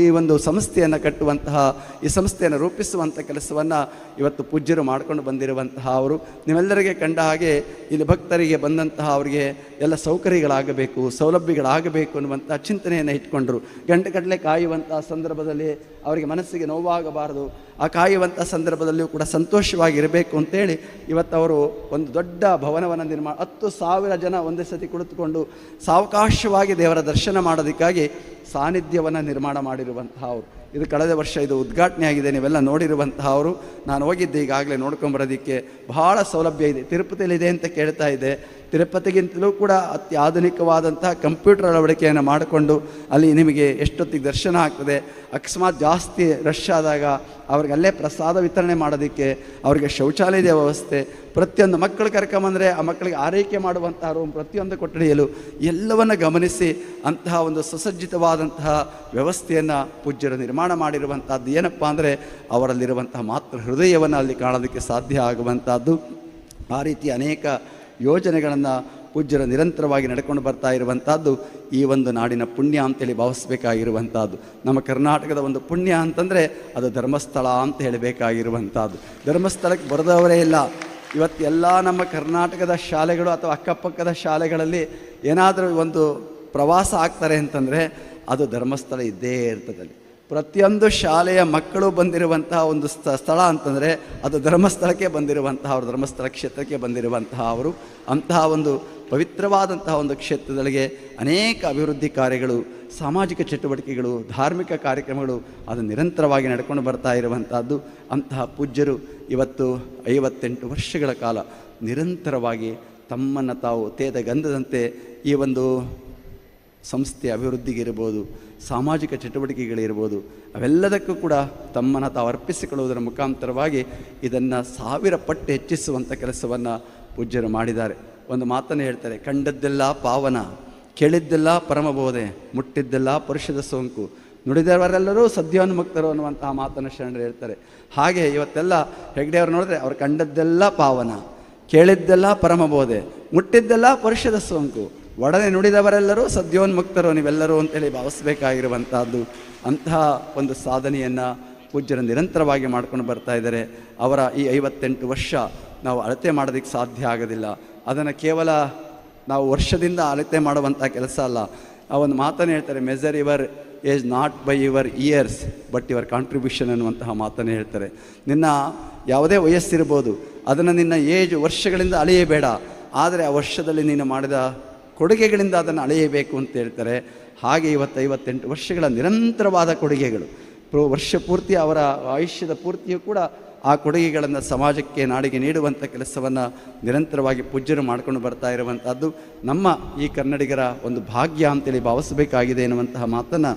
ಈ ಒಂದು ಸಂಸ್ಥೆಯನ್ನು ಕಟ್ಟುವಂತಹ, ಈ ಸಂಸ್ಥೆಯನ್ನು ರೂಪಿಸುವಂಥ ಕೆಲಸವನ್ನು ಇವತ್ತು ಪೂಜ್ಯರು ಮಾಡಿಕೊಂಡು ಬಂದಿರುವಂತಹ ಅವರು. ನೀವೆಲ್ಲರಿಗೆ ಕಂಡ ಹಾಗೆ ಇಲ್ಲಿ ಭಕ್ತರಿಗೆ ಬಂದಂತಹ ಅವರಿಗೆ ಎಲ್ಲ ಸೌಕರ್ಯಗಳಾಗಬೇಕು, ಸೌಲಭ್ಯಗಳಾಗಬೇಕು ಅನ್ನುವಂಥ ಚಿಂತನೆಯನ್ನು ಇಟ್ಕೊಂಡ್ರು. ಗಂಟೆಗಟ್ಟಲೆ ಕಾಯುವಂಥ ಸಂದರ್ಭದಲ್ಲಿ ಅವರಿಗೆ ಮನಸ್ಸಿಗೆ ನೋವಾಗಬಾರದು, ಆ ಕಾಯುವಂಥ ಸಂದರ್ಭದಲ್ಲಿಯೂ ಕೂಡ ಸಂತೋಷವಾಗಿರಬೇಕು ಅಂತೇಳಿ ಇವತ್ತು ಅವರು ಒಂದು ದೊಡ್ಡ ಭವನವನ್ನು ನಿರ್ಮಾಣ, 10,000 ಜನ ಒಂದೇ ಸತಿ ಕುಳಿತುಕೊಂಡು ಸಾವಕಾಶವಾಗಿ ದೇವರ ದರ್ಶನ ಮಾಡೋದಕ್ಕಾಗಿ ಸಾನ್ನಿಧ್ಯವನ್ನು ನಿರ್ಮಾಣ ಮಾಡಿರುವಂತಹ ಅವರು. ಇದು ಕಳೆದ ವರ್ಷ ಇದು ಉದ್ಘಾಟನೆ ಆಗಿದೆ, ನೀವೆಲ್ಲ ನೋಡಿರುವಂತಹ ಅವರು. ನಾನು ಹೋಗಿದ್ದೆ ಈಗಾಗಲೇ ನೋಡ್ಕೊಂಬರೋದಕ್ಕೆ. ಬಹಳ ಸೌಲಭ್ಯ ಇದೆ. ತಿರುಪತಿಯಲ್ಲಿದೆ ಅಂತ ಕೇಳ್ತಾ ಇದೆ. ತಿರುಪತಿಗಿಂತಲೂ ಕೂಡ ಅತ್ಯಾಧುನಿಕವಾದಂತಹ ಕಂಪ್ಯೂಟರ್ ಅಳವಡಿಕೆಯನ್ನು ಮಾಡಿಕೊಂಡು ಅಲ್ಲಿ ನಿಮಗೆ ಎಷ್ಟೊತ್ತಿಗೆ ದರ್ಶನ ಆಗ್ತದೆ. ಅಕಸ್ಮಾತ್ ಜಾಸ್ತಿ ರಶ್ ಆದಾಗ ಅವ್ರಿಗೆ ಅಲ್ಲೇ ಪ್ರಸಾದ ವಿತರಣೆ ಮಾಡೋದಕ್ಕೆ, ಅವರಿಗೆ ಶೌಚಾಲಯದ ವ್ಯವಸ್ಥೆ, ಪ್ರತಿಯೊಂದು ಮಕ್ಕಳು ಕರ್ಕೊಂಬಂದರೆ ಆ ಮಕ್ಕಳಿಗೆ ಆರೈಕೆ ಮಾಡುವಂತಹ ರೂಮ್, ಪ್ರತಿಯೊಂದು ಕೊಠಡಿಯಲ್ಲೂ ಎಲ್ಲವನ್ನು ಗಮನಿಸಿ ಅಂತಹ ಒಂದು ಸುಸಜ್ಜಿತವಾದಂತಹ ವ್ಯವಸ್ಥೆಯನ್ನು ಪೂಜ್ಯರು ನಿರ್ಮಾಣ ಮಾಡಿರುವಂಥದ್ದು. ಏನಪ್ಪ ಅಂದರೆ ಅವರಲ್ಲಿರುವಂತಹ ಮಾತೃ ಹೃದಯವನ್ನು ಅಲ್ಲಿ ಕಾಣೋದಕ್ಕೆ ಸಾಧ್ಯ ಆಗುವಂಥದ್ದು. ಆ ರೀತಿ ಅನೇಕ ಯೋಜನೆಗಳನ್ನು ಪೂಜ್ಯರು ನಿರಂತರವಾಗಿ ನಡ್ಕೊಂಡು ಬರ್ತಾ ಇರುವಂಥದ್ದು ಈ ಒಂದು ನಾಡಿನ ಪುಣ್ಯ ಅಂತೇಳಿ ಭಾವಿಸಬೇಕಾಗಿರುವಂಥದ್ದು. ನಮ್ಮ ಕರ್ನಾಟಕದ ಒಂದು ಪುಣ್ಯ ಅಂತಂದರೆ ಅದು ಧರ್ಮಸ್ಥಳ ಅಂತ ಹೇಳಬೇಕಾಗಿರುವಂಥದ್ದು. ಧರ್ಮಸ್ಥಳಕ್ಕೆ ಬರೆದವರೇ ಇಲ್ಲ. ಇವತ್ತು ಎಲ್ಲ ನಮ್ಮ ಕರ್ನಾಟಕದ ಶಾಲೆಗಳು ಅಥವಾ ಅಕ್ಕಪಕ್ಕದ ಶಾಲೆಗಳಲ್ಲಿ ಏನಾದರೂ ಒಂದು ಪ್ರವಾಸ ಆಗ್ತಾರೆ ಅಂತಂದರೆ ಅದು ಧರ್ಮಸ್ಥಳ ಇದ್ದೇ ಇರ್ತದಲ್ಲಿ. ಪ್ರತಿಯೊಂದು ಶಾಲೆಯ ಮಕ್ಕಳು ಬಂದಿರುವಂತಹ ಒಂದು ಸ್ಥಳ ಅಂತಂದರೆ ಅದು ಧರ್ಮಸ್ಥಳಕ್ಕೆ ಬಂದಿರುವಂತಹ ಅವರು, ಧರ್ಮಸ್ಥಳ ಕ್ಷೇತ್ರಕ್ಕೆ ಬಂದಿರುವಂತಹ ಅವರು. ಅಂತಹ ಒಂದು ಪವಿತ್ರವಾದಂತಹ ಒಂದು ಕ್ಷೇತ್ರದೊಳಗೆ ಅನೇಕ ಅಭಿವೃದ್ಧಿ ಕಾರ್ಯಗಳು, ಸಾಮಾಜಿಕ ಚಟುವಟಿಕೆಗಳು, ಧಾರ್ಮಿಕ ಕಾರ್ಯಕ್ರಮಗಳು ಅದು ನಿರಂತರವಾಗಿ ನಡ್ಕೊಂಡು ಬರ್ತಾ ಇರುವಂಥದ್ದು. ಅಂತಹ ಪೂಜ್ಯರು ಇವತ್ತು 58 ವರ್ಷಗಳ ಕಾಲ ನಿರಂತರವಾಗಿ ತಮ್ಮನ್ನು ತಾವು ತೇದ ಗಂಧದಂತೆ ಈ ಒಂದು ಸಂಸ್ಥೆಯ ಅಭಿವೃದ್ಧಿಗಿರ್ಬೋದು, ಸಾಮಾಜಿಕ ಚಟುವಟಿಕೆಗಳಿರ್ಬೋದು, ಅವೆಲ್ಲದಕ್ಕೂ ಕೂಡ ತಮ್ಮನ್ನು ತಾವು ಅರ್ಪಿಸಿಕೊಳ್ಳುವುದರ ಮುಖಾಂತರವಾಗಿ ಇದನ್ನು 1000 ಪಟ್ಟು ಹೆಚ್ಚಿಸುವಂಥ ಕೆಲಸವನ್ನು ಪೂಜ್ಯರು ಮಾಡಿದ್ದಾರೆ. ಒಂದು ಮಾತನ್ನು ಹೇಳ್ತಾರೆ, ಕಂಡದ್ದೆಲ್ಲ ಪಾವನ, ಕೇಳಿದ್ದೆಲ್ಲ ಪರಮಬೋಧೆ, ಮುಟ್ಟಿದ್ದೆಲ್ಲ ಪರುಷದ ಸೋಂಕು, ನುಡಿದವರೆಲ್ಲರೂ ಸದ್ಯೋನ್ಮುಕ್ತರು ಅನ್ನುವಂತಹ ಮಾತನ್ನು ಶರಣರು ಹೇಳ್ತಾರೆ. ಹಾಗೆ ಇವತ್ತೆಲ್ಲ ಹೆಗ್ಡೆಯವರು ನೋಡಿದ್ರೆ ಅವರು ಕಂಡದ್ದೆಲ್ಲ ಪಾವನ, ಕೇಳಿದ್ದೆಲ್ಲ ಪರಮಬೋಧೆ, ಮುಟ್ಟಿದ್ದೆಲ್ಲ ಪರುಷದ ಸೋಂಕು, ಒಡನೆ ನುಡಿದವರೆಲ್ಲರೂ ಸದ್ಯೋನ್ಮುಕ್ತರು ನೀವೆಲ್ಲರೂ ಅಂತೇಳಿ ಭಾವಿಸಬೇಕಾಗಿರುವಂಥದ್ದು. ಅಂತಹ ಒಂದು ಸಾಧನೆಯನ್ನು ಪೂಜ್ಯರು ನಿರಂತರವಾಗಿ ಮಾಡ್ಕೊಂಡು ಬರ್ತಾ ಇದ್ದಾರೆ. ಅವರ ಈ 58 ವರ್ಷ ನಾವು ಅಳತೆ ಮಾಡೋದಕ್ಕೆ ಸಾಧ್ಯ ಆಗೋದಿಲ್ಲ. ಅದನ್ನು ಕೇವಲ ನಾವು ವರ್ಷದಿಂದ ಅಳತೆ ಮಾಡುವಂಥ ಕೆಲಸ ಅಲ್ಲ. ಆ ಒಂದು ಮಾತನ್ನು ಹೇಳ್ತಾರೆ, measure your age not by your years but your contribution ಅನ್ನುವಂತಹ ಮಾತನ್ನು ಹೇಳ್ತಾರೆ. ನಿನ್ನ ಯಾವುದೇ ವಯಸ್ಸಿರ್ಬೋದು, ಅದನ್ನು ನಿನ್ನ ಏಜ್ ವರ್ಷಗಳಿಂದ ಅಳೆಯಬೇಡ, ಆದರೆ ಆ ವರ್ಷದಲ್ಲಿ ನೀನು ಮಾಡಿದ ಕೊಡುಗೆಗಳಿಂದ ಅದನ್ನು ಅಳೆಯಬೇಕು ಅಂತ ಹೇಳ್ತಾರೆ. ಹಾಗೆ ಇವತ್ತು 58 ವರ್ಷಗಳ ನಿರಂತರವಾದ ಕೊಡುಗೆಗಳು, ವರ್ಷ ಪೂರ್ತಿ ಅವರ ಆಯುಷ್ಯದ ಪೂರ್ತಿಯೂ ಕೂಡ ಆ ಕೊಡುಗೆಗಳನ್ನು ಸಮಾಜಕ್ಕೆ, ನಾಡಿಗೆ ನೀಡುವಂಥ ಕೆಲಸವನ್ನು ನಿರಂತರವಾಗಿ ಪೂಜ್ಯರು ಮಾಡ್ಕೊಂಡು ಬರ್ತಾ ಇರುವಂಥದ್ದು ನಮ್ಮ ಈ ಕನ್ನಡಿಗರ ಒಂದು ಭಾಗ್ಯ ಅಂತೇಳಿ ಭಾವಿಸಬೇಕಾಗಿದೆ ಎನ್ನುವಂತಹ ಮಾತನ್ನು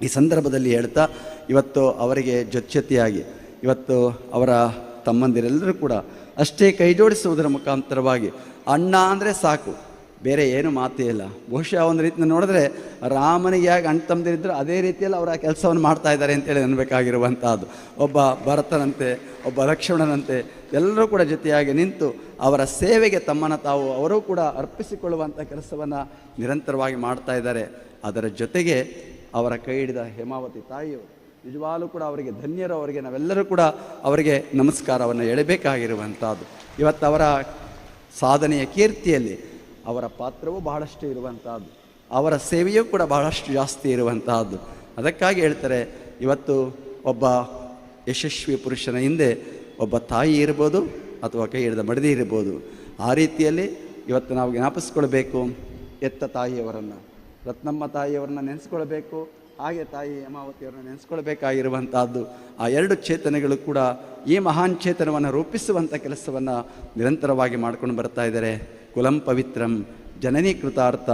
ಈ ಸಂದರ್ಭದಲ್ಲಿ ಹೇಳ್ತಾ ಇವತ್ತು ಅವರಿಗೆ ಜೊತೆಯಾಗಿ ಇವತ್ತು ಅವರ ತಮ್ಮಂದಿರೆಲ್ಲರೂ ಕೂಡ ಅಷ್ಟೇ ಕೈ ಜೋಡಿಸುವುದರ ಮುಖಾಂತರವಾಗಿ ಅಣ್ಣ ಅಂದರೆ ಸಾಕು, ಬೇರೆ ಏನು ಮಾತೇ ಇಲ್ಲ. ಬಹುಶಃ ಒಂದು ರೀತಿಯಿಂದ ನೋಡಿದ್ರೆ ರಾಮನಿಗೆ ಯಾಕೆ ಅಣ್ಣ ತಮ್ಮದಿರಿದ್ರು ಅದೇ ರೀತಿಯಲ್ಲಿ ಅವರ ಕೆಲಸವನ್ನು ಮಾಡ್ತಾ ಇದ್ದಾರೆ ಅಂತೇಳಿ ಅನ್ಬೇಕಾಗಿರುವಂಥದ್ದು. ಒಬ್ಬ ಭರತನಂತೆ, ಒಬ್ಬ ಲಕ್ಷ್ಮಣನಂತೆ ಎಲ್ಲರೂ ಕೂಡ ಜೊತೆಯಾಗಿ ನಿಂತು ಅವರ ಸೇವೆಗೆ ತಮ್ಮನ್ನು ತಾವು ಅವರೂ ಕೂಡ ಅರ್ಪಿಸಿಕೊಳ್ಳುವಂಥ ಕೆಲಸವನ್ನು ನಿರಂತರವಾಗಿ ಮಾಡ್ತಾ ಇದ್ದಾರೆ. ಅದರ ಜೊತೆಗೆ ಅವರ ಕೈ ಹಿಡಿದ ಹೇಮಾವತಿ ತಾಯಿಯವರು ನಿಜವಾಗಲೂ ಕೂಡ ಅವರಿಗೆ ಧನ್ಯರು. ಅವರಿಗೆ ನಾವೆಲ್ಲರೂ ಕೂಡ ಅವರಿಗೆ ನಮಸ್ಕಾರವನ್ನು ಎಳಬೇಕಾಗಿರುವಂಥದ್ದು. ಇವತ್ತು ಅವರ ಸಾಧನೆಯ ಕೀರ್ತಿಯಲ್ಲಿ ಅವರ ಪಾತ್ರವೂ ಬಹಳಷ್ಟು ಇರುವಂಥದ್ದು, ಅವರ ಸೇವೆಯೂ ಕೂಡ ಬಹಳಷ್ಟು ಜಾಸ್ತಿ ಇರುವಂತಹದ್ದು. ಅದಕ್ಕಾಗಿ ಹೇಳ್ತಾರೆ, ಇವತ್ತು ಒಬ್ಬ ಯಶಸ್ವಿ ಪುರುಷನ ಹಿಂದೆ ಒಬ್ಬ ತಾಯಿ ಇರ್ಬೋದು ಅಥವಾ ಕೈ ಹಿಡಿದ ಮಡದಿ ಇರ್ಬೋದು. ಆ ರೀತಿಯಲ್ಲಿ ಇವತ್ತು ನಾವು ಜ್ಞಾಪಿಸ್ಕೊಳ್ಬೇಕು ಎತ್ತ ತಾಯಿಯವರನ್ನು, ರತ್ನಮ್ಮ ತಾಯಿಯವರನ್ನ ನೆನೆಸ್ಕೊಳ್ಬೇಕು, ಹಾಗೆ ತಾಯಿ ಹೇಮಾವತಿಯವರನ್ನ ನೆನೆಸ್ಕೊಳ್ಬೇಕಾಗಿರುವಂಥದ್ದು. ಆ ಎರಡು ಚೇತನಗಳು ಕೂಡ ಈ ಮಹಾನ್ ಚೇತನವನ್ನು ರೂಪಿಸುವಂಥ ಕೆಲಸವನ್ನು ನಿರಂತರವಾಗಿ ಮಾಡ್ಕೊಂಡು ಬರ್ತಾ ಇದ್ದಾರೆ. ಕುಲಂ ಪವಿತ್ರಂ ಜನನಿ ಕೃತಾರ್ಥ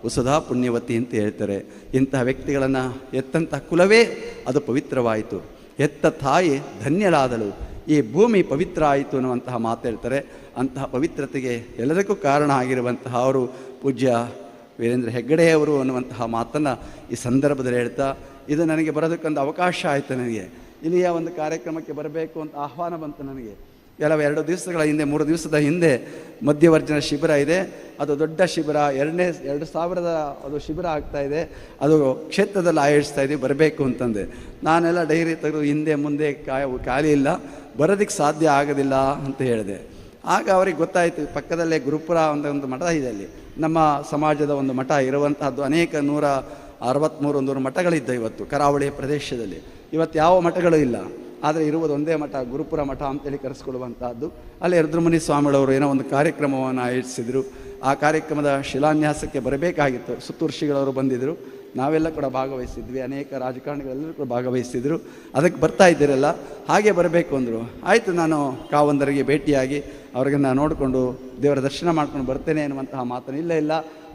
ವಸುಧಾ ಪುಣ್ಯವತಿ ಅಂತ ಹೇಳ್ತಾರೆ. ಇಂತಹ ವ್ಯಕ್ತಿಗಳನ್ನು ಎತ್ತಂಥ ಕುಲವೇ ಅದು ಪವಿತ್ರವಾಯಿತು, ಎತ್ತ ತಾಯಿ ಧನ್ಯಳಾದಳು, ಈ ಭೂಮಿ ಪವಿತ್ರ ಆಯಿತು ಅನ್ನುವಂತಹ ಮಾತು ಹೇಳ್ತಾರೆ. ಅಂತಹ ಪವಿತ್ರತೆಗೆ ಎಲ್ಲದಕ್ಕೂ ಕಾರಣ ಆಗಿರುವಂತಹ ಅವರು ಪೂಜ್ಯ ವೀರೇಂದ್ರ ಹೆಗ್ಗಡೆಯವರು ಅನ್ನುವಂತಹ ಮಾತನ್ನು ಈ ಸಂದರ್ಭದಲ್ಲಿ ಹೇಳ್ತಾ, ಇದು ನನಗೆ ಬರೋದಕ್ಕೊಂದು ಅವಕಾಶ ಆಯಿತು. ನನಗೆ ಇಲ್ಲಿಯ ಒಂದು ಕಾರ್ಯಕ್ರಮಕ್ಕೆ ಬರಬೇಕು ಅಂತ ಆಹ್ವಾನ ಬಂತು. ನನಗೆ ಕೆಲವು 2 ದಿವಸಗಳ ಹಿಂದೆ 3 ದಿವಸದ ಹಿಂದೆ ಮಧ್ಯವರ್ಜನ ಶಿಬಿರ ಇದೆ. ಅದು ದೊಡ್ಡ ಶಿಬಿರ, 2000 ಅದು ಶಿಬಿರ ಆಗ್ತಾಯಿದೆ. ಅದು ಕ್ಷೇತ್ರದಲ್ಲಿ ಆಯೋಜಿಸ್ತಾ ಇದ್ದೀವಿ, ಬರಬೇಕು ಅಂತಂದೆ. ನಾನೆಲ್ಲ ಡೈರಿ ತೆಗೆದು ಹಿಂದೆ ಮುಂದೆ ಖಾಲಿ ಇಲ್ಲ, ಬರೋದಕ್ಕೆ ಸಾಧ್ಯ ಆಗೋದಿಲ್ಲ ಅಂತ ಹೇಳಿದೆ. ಆಗ ಅವ್ರಿಗೆ ಗೊತ್ತಾಯಿತು, ಪಕ್ಕದಲ್ಲೇ ಗುರುಪುರ ಒಂದು ಮಠ ಇದೆ, ಅಲ್ಲಿ ನಮ್ಮ ಸಮಾಜದ ಒಂದು ಮಠ ಇರುವಂತಹದ್ದು. ಅನೇಕ 163 ಮಠಗಳಿದ್ದ ಇವತ್ತು ಕರಾವಳಿ ಪ್ರದೇಶದಲ್ಲಿ. ಇವತ್ತು ಯಾವ ಮಠಗಳು ಇಲ್ಲ, ಆದರೆ ಇರುವುದು ಒಂದೇ ಮಠ, ಗುರುಪುರ ಮಠ ಅಂತೇಳಿ ಕರೆಸ್ಕೊಳ್ಳುವಂಥದ್ದು. ಅಲ್ಲಿ ರುದ್ರಮುನಿ ಸ್ವಾಮಿಗಳವರು ಏನೋ ಒಂದು ಕಾರ್ಯಕ್ರಮವನ್ನು ಆಯೋಜಿಸಿದರು. ಆ ಕಾರ್ಯಕ್ರಮದ ಶಿಲಾನ್ಯಾಸಕ್ಕೆ ಬರಬೇಕಾಗಿತ್ತು. ಸುತ್ತೂರು ಶ್ರೀಗಳವರು ಬಂದಿದ್ದರು, ನಾವೆಲ್ಲ ಕೂಡ ಭಾಗವಹಿಸಿದ್ವಿ, ಅನೇಕ ರಾಜಕಾರಣಿಗಳೆಲ್ಲರೂ ಕೂಡ ಭಾಗವಹಿಸಿದರು. ಅದಕ್ಕೆ ಬರ್ತಾ ಇದ್ದೀರಲ್ಲ, ಹಾಗೆ ಬರಬೇಕು ಅಂದರು. ಆಯಿತು, ನಾನು ಕಾವಂದರಿಗೆ ಭೇಟಿಯಾಗಿ ಅವ್ರಿಗೆ ನಾನು ನೋಡಿಕೊಂಡು ದೇವರ ದರ್ಶನ ಮಾಡ್ಕೊಂಡು ಬರ್ತೇನೆ ಅನ್ನುವಂತಹ ಮಾತನ್ನು, ಇಲ್ಲ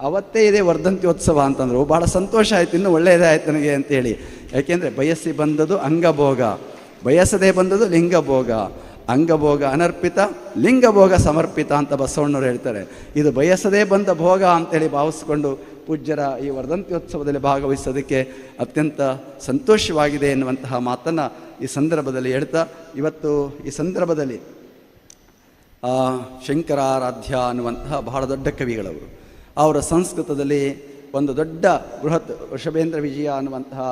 ಅವತ್ತೇ ಇದೆ ವರ್ಧಂತ್ಯೋತ್ಸವ ಅಂತಂದರು. ಭಾಳ ಸಂತೋಷ ಆಯಿತು, ಇನ್ನೂ ಒಳ್ಳೆಯದೇ ಆಯ್ತು ನನಗೆ ಅಂತೇಳಿ. ಯಾಕೆಂದರೆ ಬಯಸಿ ಬಂದದು ಅಂಗಭೋಗ, ಬಯಸದೇ ಬಂದದು ಲಿಂಗಭೋಗ, ಅಂಗಭೋಗ ಅನರ್ಪಿತ, ಲಿಂಗಭೋಗ ಸಮರ್ಪಿತ ಅಂತ ಬಸವಣ್ಣವ್ರು ಹೇಳ್ತಾರೆ. ಇದು ಬಯಸದೇ ಬಂದ ಭೋಗ ಅಂತೇಳಿ ಭಾವಿಸ್ಕೊಂಡು ಪೂಜ್ಯರ ಈ ವರ್ಧಂತ್ಯೋತ್ಸವದಲ್ಲಿ ಭಾಗವಹಿಸೋದಕ್ಕೆ ಅತ್ಯಂತ ಸಂತೋಷವಾಗಿದೆ ಎನ್ನುವಂತಹ ಮಾತನ್ನು ಈ ಸಂದರ್ಭದಲ್ಲಿ ಹೇಳ್ತಾ, ಇವತ್ತು ಈ ಸಂದರ್ಭದಲ್ಲಿ ಶಂಕರಾರಾಧ್ಯ ಅನ್ನುವಂತಹ ಬಹಳ ದೊಡ್ಡ ಕವಿಗಳವರು. ಅವರ ಸಂಸ್ಕೃತದಲ್ಲಿ ಒಂದು ದೊಡ್ಡ ಬೃಹತ್ ಋಷಭೇಂದ್ರ ವಿಜಯ ಅನ್ನುವಂತಹ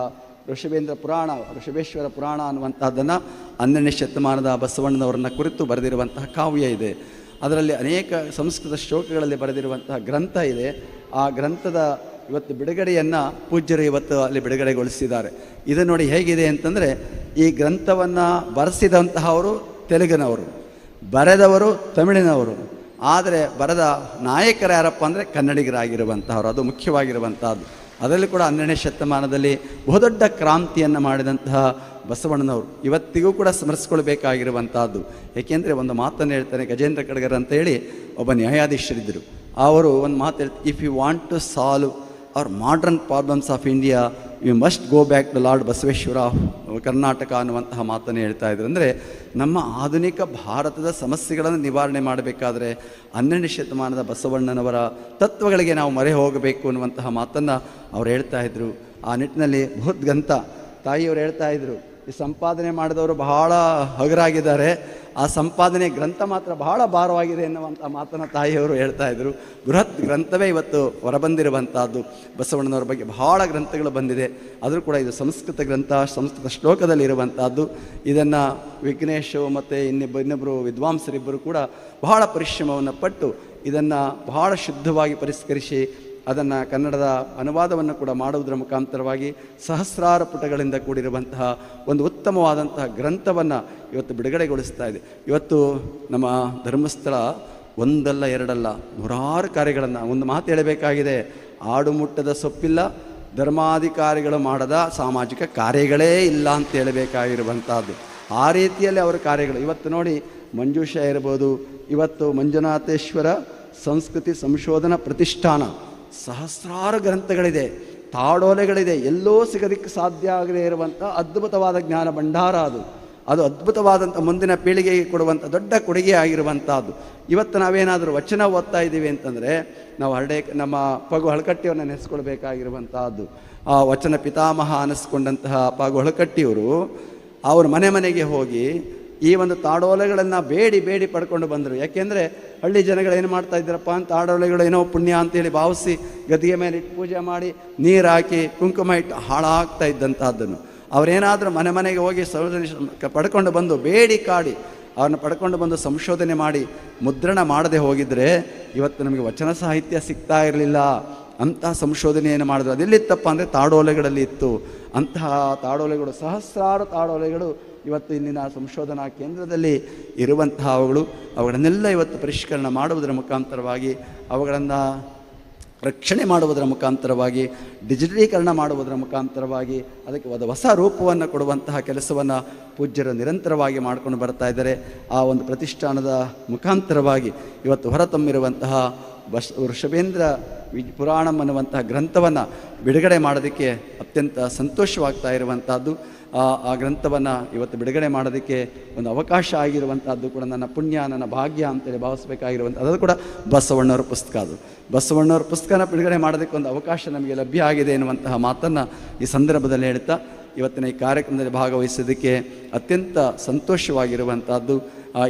ಋಷಭೇಶ್ವರ ಪುರಾಣ ಅನ್ನುವಂತಹದ್ದನ್ನು 12ನೇ ಶತಮಾನದ ಬಸವಣ್ಣನವರನ್ನ ಕುರಿತು ಬರೆದಿರುವಂತಹ ಕಾವ್ಯ ಇದೆ. ಅದರಲ್ಲಿ ಅನೇಕ ಸಂಸ್ಕೃತ ಶ್ಲೋಕಗಳಲ್ಲಿ ಬರೆದಿರುವಂತಹ ಗ್ರಂಥ ಇದೆ. ಆ ಗ್ರಂಥದ ಇವತ್ತು ಬಿಡುಗಡೆಯನ್ನು ಪೂಜ್ಯರು ಇವತ್ತು ಅಲ್ಲಿ ಬಿಡುಗಡೆಗೊಳಿಸಿದ್ದಾರೆ. ಇದು ನೋಡಿ ಹೇಗಿದೆ ಅಂತಂದರೆ, ಈ ಗ್ರಂಥವನ್ನು ಬರೆಸಿದಂತಹವರು ತೆಲುಗಿನವರು, ಬರೆದವರು ತಮಿಳಿನವರು, ಆದರೆ ಬರೆದ ನಾಯಕರು ಯಾರಪ್ಪ ಅಂದರೆ ಕನ್ನಡಿಗರಾಗಿರುವಂತಹವರು. ಅದು ಮುಖ್ಯವಾಗಿರುವಂತಹದ್ದು. ಅದರಲ್ಲಿ ಕೂಡ 12ನೇ ಶತಮಾನದಲ್ಲಿ ಬಹುದೊಡ್ಡ ಕ್ರಾಂತಿಯನ್ನು ಮಾಡಿದಂತಹ ಬಸವಣ್ಣನವರು ಇವತ್ತಿಗೂ ಕೂಡ ಸ್ಮರಿಸ್ಕೊಳ್ಬೇಕಾಗಿರುವಂಥದ್ದು. ಏಕೆಂದರೆ ಒಂದು ಮಾತನ್ನು ಹೇಳ್ತಾನೆ ಗಜೇಂದ್ರ ಕಡಗರ್ ಅಂತೇಳಿ ಒಬ್ಬ ನ್ಯಾಯಾಧೀಶರಿದ್ದರು. ಅವರು ಒಂದು ಮಾತು ಹೇಳ್ತಾರೆ, if you want to solve our modern problems of India you must go back to lord Basaveshwara of Karnataka ಅನ್ನುವಂತಹ ಮಾತನ್ನು ಹೇಳ್ತಾ ಇದ್ರು. ಅಂದರೆ ನಮ್ಮ ಆಧುನಿಕ ಭಾರತದ ಸಮಸ್ಯೆಗಳನ್ನು ನಿವಾರಣೆ ಮಾಡಬೇಕಾದ್ರೆ 12ನೇ ಶತಮಾನದ ಬಸವಣ್ಣನವರ ತತ್ವಗಳಿಗೆ ನಾವು ಮೊರೆ ಹೋಗಬೇಕು ಅನ್ನುವಂತಹ ಮಾತನ್ನು ಅವ್ರು ಹೇಳ್ತಾ ಇದ್ರು. ಆ ನಿಟ್ಟಿನಲ್ಲಿ ಬೃಹತ್ ಗ್ರಂಥ ತಾಯಿಯವರು ಹೇಳ್ತಾ ಇದ್ರು, ಈ ಸಂಪಾದನೆ ಮಾಡಿದವರು ಬಹಳ ಹಗರಾಗಿದ್ದಾರೆ, ಆ ಸಂಪಾದನೆ ಗ್ರಂಥ ಮಾತ್ರ ಬಹಳ ಭಾರವಾಗಿದೆ ಎನ್ನುವಂಥ ಮಾತನ್ನು ತಾಯಿಯವರು ಹೇಳ್ತಾ ಇದ್ರು. ಬೃಹತ್ ಗ್ರಂಥವೇ ಇವತ್ತು ಹೊರಬಂದಿರುವಂಥದ್ದು. ಬಸವಣ್ಣನವರ ಬಗ್ಗೆ ಬಹಳ ಗ್ರಂಥಗಳು ಬಂದಿದೆ. ಆದರೂ ಕೂಡ ಇದು ಸಂಸ್ಕೃತ ಗ್ರಂಥ, ಸಂಸ್ಕೃತ ಶ್ಲೋಕದಲ್ಲಿ ಇರುವಂಥದ್ದು. ಇದನ್ನು ವಿಘ್ನೇಶು ಮತ್ತು ಇನ್ನೊಬ್ಬರು ವಿದ್ವಾಂಸರಿಬ್ಬರು ಕೂಡ ಬಹಳ ಪರಿಶ್ರಮವನ್ನು ಪಟ್ಟು ಇದನ್ನು ಬಹಳ ಶುದ್ಧವಾಗಿ ಪರಿಷ್ಕರಿಸಿ ಅದನ್ನು ಕನ್ನಡದ ಅನುವಾದವನ್ನು ಕೂಡ ಮಾಡುವುದರ ಮುಖಾಂತರವಾಗಿ ಸಹಸ್ರಾರು ಪುಟಗಳಿಂದ ಕೂಡಿರುವಂತಹ ಒಂದು ಉತ್ತಮವಾದಂತಹ ಗ್ರಂಥವನ್ನು ಇವತ್ತು ಬಿಡುಗಡೆಗೊಳಿಸ್ತಾ ಇದೆ. ಇವತ್ತು ನಮ್ಮ ಧರ್ಮಸ್ಥಳ ಒಂದಲ್ಲ ಎರಡಲ್ಲ 100 ಕಾರ್ಯಗಳನ್ನು, ಒಂದು ಮಾತು ಹೇಳಬೇಕಾಗಿದೆ, ಆಡು ಮುಟ್ಟದ ಸೊಪ್ಪಿಲ್ಲ, ಧರ್ಮಾಧಿಕಾರಿಗಳು ಮಾಡದ ಸಾಮಾಜಿಕ ಕಾರ್ಯಗಳೇ ಇಲ್ಲ ಅಂತ ಹೇಳಬೇಕಾಗಿರುವಂಥದ್ದು. ಆ ರೀತಿಯಲ್ಲಿ ಅವರ ಕಾರ್ಯಗಳು ಇವತ್ತು ನೋಡಿ, ಮಂಜೂಷ ಇರ್ಬೋದು, ಇವತ್ತು ಮಂಜುನಾಥೇಶ್ವರ ಸಂಸ್ಕೃತಿ ಸಂಶೋಧನಾ ಪ್ರತಿಷ್ಠಾನ, ಸಹಸ್ರಾರು ಗ್ರಂಥಗಳಿದೆ. ತಾಡೋಲೆಗಳಿದೆ, ಎಲ್ಲೋ ಸಿಗೋದಕ್ಕೆ ಸಾಧ್ಯ ಆಗದೇ ಇರುವಂಥ ಅದ್ಭುತವಾದ ಜ್ಞಾನ ಭಂಡಾರ ಅದು ಅದ್ಭುತವಾದಂಥ ಮುಂದಿನ ಪೀಳಿಗೆಗೆ ಕೊಡುವಂಥ ದೊಡ್ಡ ಕೊಡುಗೆ ಆಗಿರುವಂಥದ್ದು. ಇವತ್ತು ನಾವೇನಾದರೂ ವಚನ ಓದ್ತಾ ಇದ್ದೀವಿ ಅಂತಂದರೆ ನಾವು ನಮ್ಮ ಪಗು ಹಳಕಟ್ಟಿಯವ್ರನ್ನ ನೆನೆಸ್ಕೊಳ್ಬೇಕಾಗಿರುವಂಥದ್ದು. ಆ ವಚನ ಪಿತಾಮಹ ಅನ್ನಿಸ್ಕೊಂಡಂತಹ ಪಗು ಹಳಕಟ್ಟಿಯವರು ಅವ್ರ ಮನೆಗೆ ಹೋಗಿ ಈ ಒಂದು ತಾಡೋಲೆಗಳನ್ನು ಬೇಡಿ ಪಡ್ಕೊಂಡು ಬಂದರು. ಯಾಕೆಂದರೆ ಹಳ್ಳಿ ಜನಗಳು ಏನು ಮಾಡ್ತಾ ಇದ್ದಾರಪ್ಪ ಅಂತ ತಾಡೋಲೆಗಳು ಏನೋ ಪುಣ್ಯ ಅಂತೇಳಿ ಭಾವಿಸಿ ಗದ್ದಿಗೆ ಮೇಲೆ ಇಟ್ಟು ಪೂಜೆ ಮಾಡಿ ನೀರು ಹಾಕಿ ಕುಂಕುಮ ಇಟ್ಟು ಹಾಳಾಗ್ತಾ ಇದ್ದಂಥದ್ದನ್ನು ಅವರೇನಾದರೂ ಮನೆಗೆ ಹೋಗಿ ಪಡ್ಕೊಂಡು ಬಂದು ಬೇಡಿ ಕಾಡಿ ಅವ್ರನ್ನ ಪಡ್ಕೊಂಡು ಬಂದು ಸಂಶೋಧನೆ ಮಾಡಿ ಮುದ್ರಣ ಮಾಡದೆ ಹೋಗಿದ್ರೆ ಇವತ್ತು ನಮಗೆ ವಚನ ಸಾಹಿತ್ಯ ಸಿಗ್ತಾ ಇರಲಿಲ್ಲ. ಅಂತಹ ಸಂಶೋಧನೆಯನ್ನು ಮಾಡಿದ್ರು. ಅದೆಲ್ಲಿತ್ತಪ್ಪ ಅಂದರೆ ತಾಡೋಲೆಗಳಲ್ಲಿ ಇತ್ತು. ಅಂತಹ ತಾಡೋಲೆಗಳು, ಸಹಸ್ರಾರು ತಾಡೋಲೆಗಳು ಇವತ್ತು ಇಲ್ಲಿನ ಸಂಶೋಧನಾ ಕೇಂದ್ರದಲ್ಲಿ ಇರುವಂತಹ ಅವುಗಳನ್ನೆಲ್ಲ ಇವತ್ತು ಪರಿಷ್ಕರಣೆ ಮಾಡುವುದರ ಮುಖಾಂತರವಾಗಿ, ಅವುಗಳನ್ನು ರಕ್ಷಣೆ ಮಾಡುವುದರ ಮುಖಾಂತರವಾಗಿ, ಡಿಜಿಟಲೀಕರಣ ಮಾಡುವುದರ ಮುಖಾಂತರವಾಗಿ ಅದಕ್ಕೆ ಒಂದು ಹೊಸ ರೂಪವನ್ನು ಕೊಡುವಂತಹ ಕೆಲಸವನ್ನು ಪೂಜ್ಯರು ನಿರಂತರವಾಗಿ ಮಾಡಿಕೊಂಡು ಬರ್ತಾ ಇದ್ದಾರೆ. ಆ ಒಂದು ಪ್ರತಿಷ್ಠಾನದ ಮುಖಾಂತರವಾಗಿ ಇವತ್ತು ಹೊರತಮ್ಮಿರುವಂತಹ ವೃಷಭೇಂದ್ರ ಪುರಾಣಂ ಅನ್ನುವಂತಹ ಗ್ರಂಥವನ್ನು ಬಿಡುಗಡೆ ಮಾಡೋದಕ್ಕೆ ಅತ್ಯಂತ ಸಂತೋಷವಾಗ್ತಾ ಇರುವಂಥದ್ದು. ಆ ಗ್ರಂಥವನ್ನು ಇವತ್ತು ಬಿಡುಗಡೆ ಮಾಡೋದಕ್ಕೆ ಒಂದು ಅವಕಾಶ ಆಗಿರುವಂಥದ್ದು ಕೂಡ ನನ್ನ ಪುಣ್ಯ, ನನ್ನ ಭಾಗ್ಯ ಅಂತೇಳಿ ಭಾವಿಸಬೇಕಾಗಿರುವಂಥ ಅದು ಕೂಡ ಬಸವಣ್ಣವ್ರ ಪುಸ್ತಕ. ಬಸವಣ್ಣವ್ರ ಪುಸ್ತಕನ ಬಿಡುಗಡೆ ಮಾಡೋದಕ್ಕೆ ಒಂದು ಅವಕಾಶ ನಮಗೆ ಲಭ್ಯ ಆಗಿದೆ ಎನ್ನುವಂತಹ ಮಾತನ್ನು ಈ ಸಂದರ್ಭದಲ್ಲಿ ಹೇಳ್ತಾ ಇವತ್ತಿನ ಈ ಕಾರ್ಯಕ್ರಮದಲ್ಲಿ ಭಾಗವಹಿಸೋದಕ್ಕೆ ಅತ್ಯಂತ ಸಂತೋಷವಾಗಿರುವಂಥದ್ದು.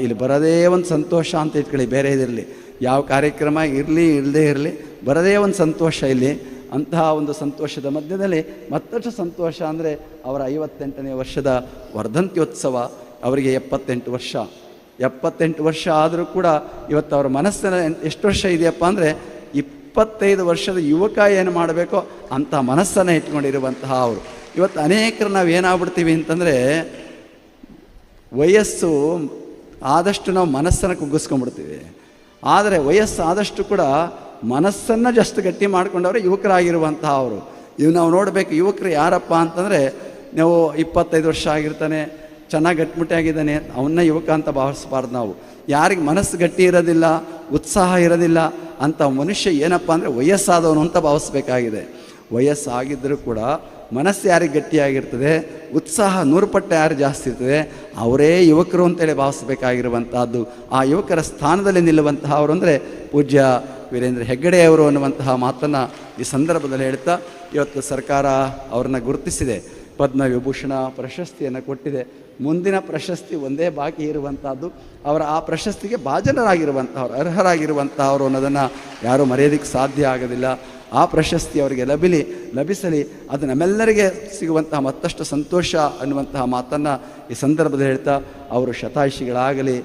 ಇಲ್ಲಿ ಬರೋದೇ ಒಂದು ಸಂತೋಷ ಅಂತ ಇಟ್ಕೊಳ್ಳಿ, ಬೇರೆ ಇದಿರಲಿ, ಯಾವ ಕಾರ್ಯಕ್ರಮ ಇರಲಿ ಇಲ್ಲದೇ ಇರಲಿ, ಬರೋದೇ ಒಂದು ಸಂತೋಷ ಇಲ್ಲಿ. ಅಂತಹ ಒಂದು ಸಂತೋಷದ ಮಧ್ಯದಲ್ಲಿ ಮತ್ತಷ್ಟು ಸಂತೋಷ ಅಂದರೆ ಅವರ 58ನೇ ವರ್ಷದ ವರ್ಧಂತ್ಯೋತ್ಸವ. ಅವರಿಗೆ 78 ವರ್ಷ ಆದರೂ ಕೂಡ ಇವತ್ತು ಅವರ ಮನಸ್ಸಿನ ಎಷ್ಟು ವರ್ಷ ಇದೆಯಪ್ಪ ಅಂದರೆ 25 ವರ್ಷದ ಯುವಕ ಏನು ಮಾಡಬೇಕೋ ಅಂಥ ಮನಸ್ಸನ್ನು ಇಟ್ಕೊಂಡಿರುವಂತಹ ಅವರು. ಇವತ್ತು ಅನೇಕರು ನಾವು ಏನಾಗ್ಬಿಡ್ತೀವಿ ಅಂತಂದರೆ ವಯಸ್ಸು ಆದಷ್ಟು ನಾವು ಮನಸ್ಸನ್ನು ಕುಗ್ಗಿಸ್ಕೊಂಡ್ಬಿಡ್ತೀವಿ. ಆದರೆ ವಯಸ್ಸು ಆದಷ್ಟು ಕೂಡ ಮನಸ್ಸನ್ನು ಜಸ್ಟ್ ಗಟ್ಟಿ ಮಾಡ್ಕೊಂಡವ್ರೆ ಯುವಕರಾಗಿರುವಂತಹ ಅವರು. ಇವು ನಾವು ನೋಡಬೇಕು, ಯುವಕರು ಯಾರಪ್ಪ ಅಂತಂದರೆ ನಾವು 25 ವರ್ಷ ಆಗಿರ್ತಾನೆ, ಚೆನ್ನಾಗಿ ಗಟ್ಟಿಮುಟ್ಟಿಯಾಗಿದ್ದಾನೆ, ಅವನ್ನ ಯುವಕ ಅಂತ ಭಾವಿಸ್ಬಾರ್ದು ನಾವು. ಯಾರಿಗೆ ಮನಸ್ಸು ಗಟ್ಟಿ ಇರೋದಿಲ್ಲ, ಉತ್ಸಾಹ ಇರೋದಿಲ್ಲ ಅಂಥ ಮನುಷ್ಯ ಏನಪ್ಪ ಅಂದರೆ ವಯಸ್ಸಾದವನು ಅಂತ ಭಾವಿಸ್ಬೇಕಾಗಿದೆ. ವಯಸ್ಸಾಗಿದ್ದರೂ ಕೂಡ ಮನಸ್ಸು ಯಾರಿಗೆ ಗಟ್ಟಿಯಾಗಿರ್ತದೆ, ಉತ್ಸಾಹ 100 ಪಟ್ಟು ಯಾರು ಜಾಸ್ತಿ ಇರ್ತದೆ, ಅವರೇ ಯುವಕರು ಅಂತೇಳಿ ಭಾವಿಸ್ಬೇಕಾಗಿರುವಂಥದ್ದು. ಆ ಯುವಕರ ಸ್ಥಾನದಲ್ಲಿ ನಿಲ್ಲುವಂತಹ ಅವರು ಅಂದರೆ ಪೂಜ್ಯ ವೀರೇಂದ್ರ ಹೆಗ್ಗಡೆಯವರು ಅನ್ನುವಂತಹ ಮಾತನ್ನು ಈ ಸಂದರ್ಭದಲ್ಲಿ ಹೇಳ್ತಾ, ಇವತ್ತು ಸರ್ಕಾರ ಅವರನ್ನು ಗುರುತಿಸಿದೆ, ಪದ್ಮವಿಭೂಷಣ ಪ್ರಶಸ್ತಿಯನ್ನು ಕೊಟ್ಟಿದೆ. ಮುಂದಿನ ಪ್ರಶಸ್ತಿ ಒಂದೇ ಬಾಕಿ ಇರುವಂಥದ್ದು. ಅವರ ಆ ಪ್ರಶಸ್ತಿಗೆ ಭಾಜನರಾಗಿರುವಂಥವ್ರು, ಅರ್ಹರಾಗಿರುವಂಥವ್ರು ಅನ್ನೋದನ್ನು ಯಾರೂ ಮರೆಯೋದಕ್ಕೆ ಸಾಧ್ಯ ಆಗೋದಿಲ್ಲ. ಆ ಪ್ರಶಸ್ತಿ ಅವರಿಗೆ ಲಭಿಸಲಿ, ಅದು ನಮ್ಮೆಲ್ಲರಿಗೆ ಸಿಗುವಂತಹ ಮತ್ತಷ್ಟು ಸಂತೋಷ ಅನ್ನುವಂತಹ ಮಾತನ್ನು ಈ ಸಂದರ್ಭದಲ್ಲಿ ಹೇಳ್ತಾ, ಅವರು ಶತಾಯುಷಿಗಳಾಗಲಿ.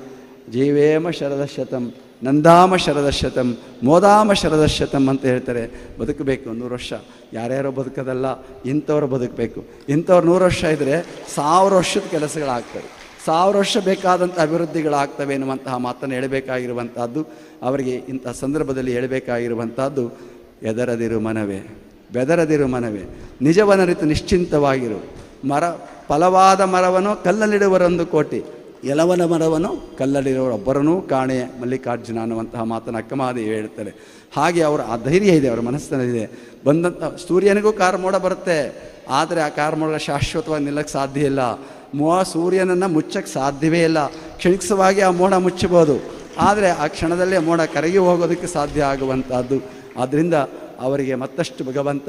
ಜೀವೇಮ ಶರದಶತಂ, ನಂದಾಮ ಶರದಶತಂ, ಮೋದಾಮ ಶರದಶತಂ ಅಂತ ಹೇಳ್ತಾರೆ. ಬದುಕಬೇಕು 100 ವರ್ಷ, ಯಾರ್ಯಾರೋ ಬದುಕೋದಲ್ಲ, ಇಂಥವ್ರು ಬದುಕಬೇಕು. ಇಂಥವ್ರು 100 ವರ್ಷ ಇದ್ದರೆ 1000 ವರ್ಷದ ಕೆಲಸಗಳಾಗ್ತವೆ, 1000 ವರ್ಷ ಬೇಕಾದಂಥ ಅಭಿವೃದ್ಧಿಗಳಾಗ್ತವೆ ಎನ್ನುವಂತಹ ಮಾತನ್ನು ಹೇಳಬೇಕಾಗಿರುವಂಥದ್ದು. ಅವರಿಗೆ ಇಂಥ ಸಂದರ್ಭದಲ್ಲಿ ಹೇಳಬೇಕಾಗಿರುವಂಥದ್ದು, ಎದರದಿರು ಮನವೇ, ಬೆದರದಿರು ಮನವೇ, ನಿಜವನರಿತು ನಿಶ್ಚಿಂತವಾಗಿರು. ಫಲವಾದ ಮರವನ್ನು ಕಲ್ಲಲ್ಲಿಡುವರೊಂದು ಕೋಟಿ, ಎಲವನ ಮರವನ್ನು ಕಲ್ಲಲ್ಲಿರುವರೊಬ್ಬರನೂ ಕಾಣೆ ಮಲ್ಲಿಕಾರ್ಜುನ ಅನ್ನುವಂತಹ ಮಾತನ್ನು ಅಕ್ಕಮಹಾದೇವಿ ಹೇಳ್ತಾರೆ. ಹಾಗೆ ಅವರ ಆ ಧೈರ್ಯ ಇದೆ, ಅವರ ಮನಸ್ಸಿನಲ್ಲಿದೆ. ಬಂದಂಥ ಸೂರ್ಯನಿಗೂ ಕಾರ್ಮೋಡ ಬರುತ್ತೆ, ಆದರೆ ಆ ಕಾರ್ಮೋಡ ಶಾಶ್ವತವಾಗಿ ನಿಲ್ಲಕ್ಕೆ ಸಾಧ್ಯ ಇಲ್ಲ. ಸೂರ್ಯನನ್ನು ಮುಚ್ಚಕ್ಕೆ ಸಾಧ್ಯವೇ ಇಲ್ಲ. ಕ್ಷಣಿಕವಾಗಿ ಆ ಮೋಡ ಮುಚ್ಚಬೋದು, ಆದರೆ ಆ ಕ್ಷಣದಲ್ಲೇ ಮೋಡ ಕರಗಿ ಹೋಗೋದಕ್ಕೆ ಸಾಧ್ಯ ಆಗುವಂಥದ್ದು. ಆದ್ದರಿಂದ ಅವರಿಗೆ ಮತ್ತಷ್ಟು ಭಗವಂತ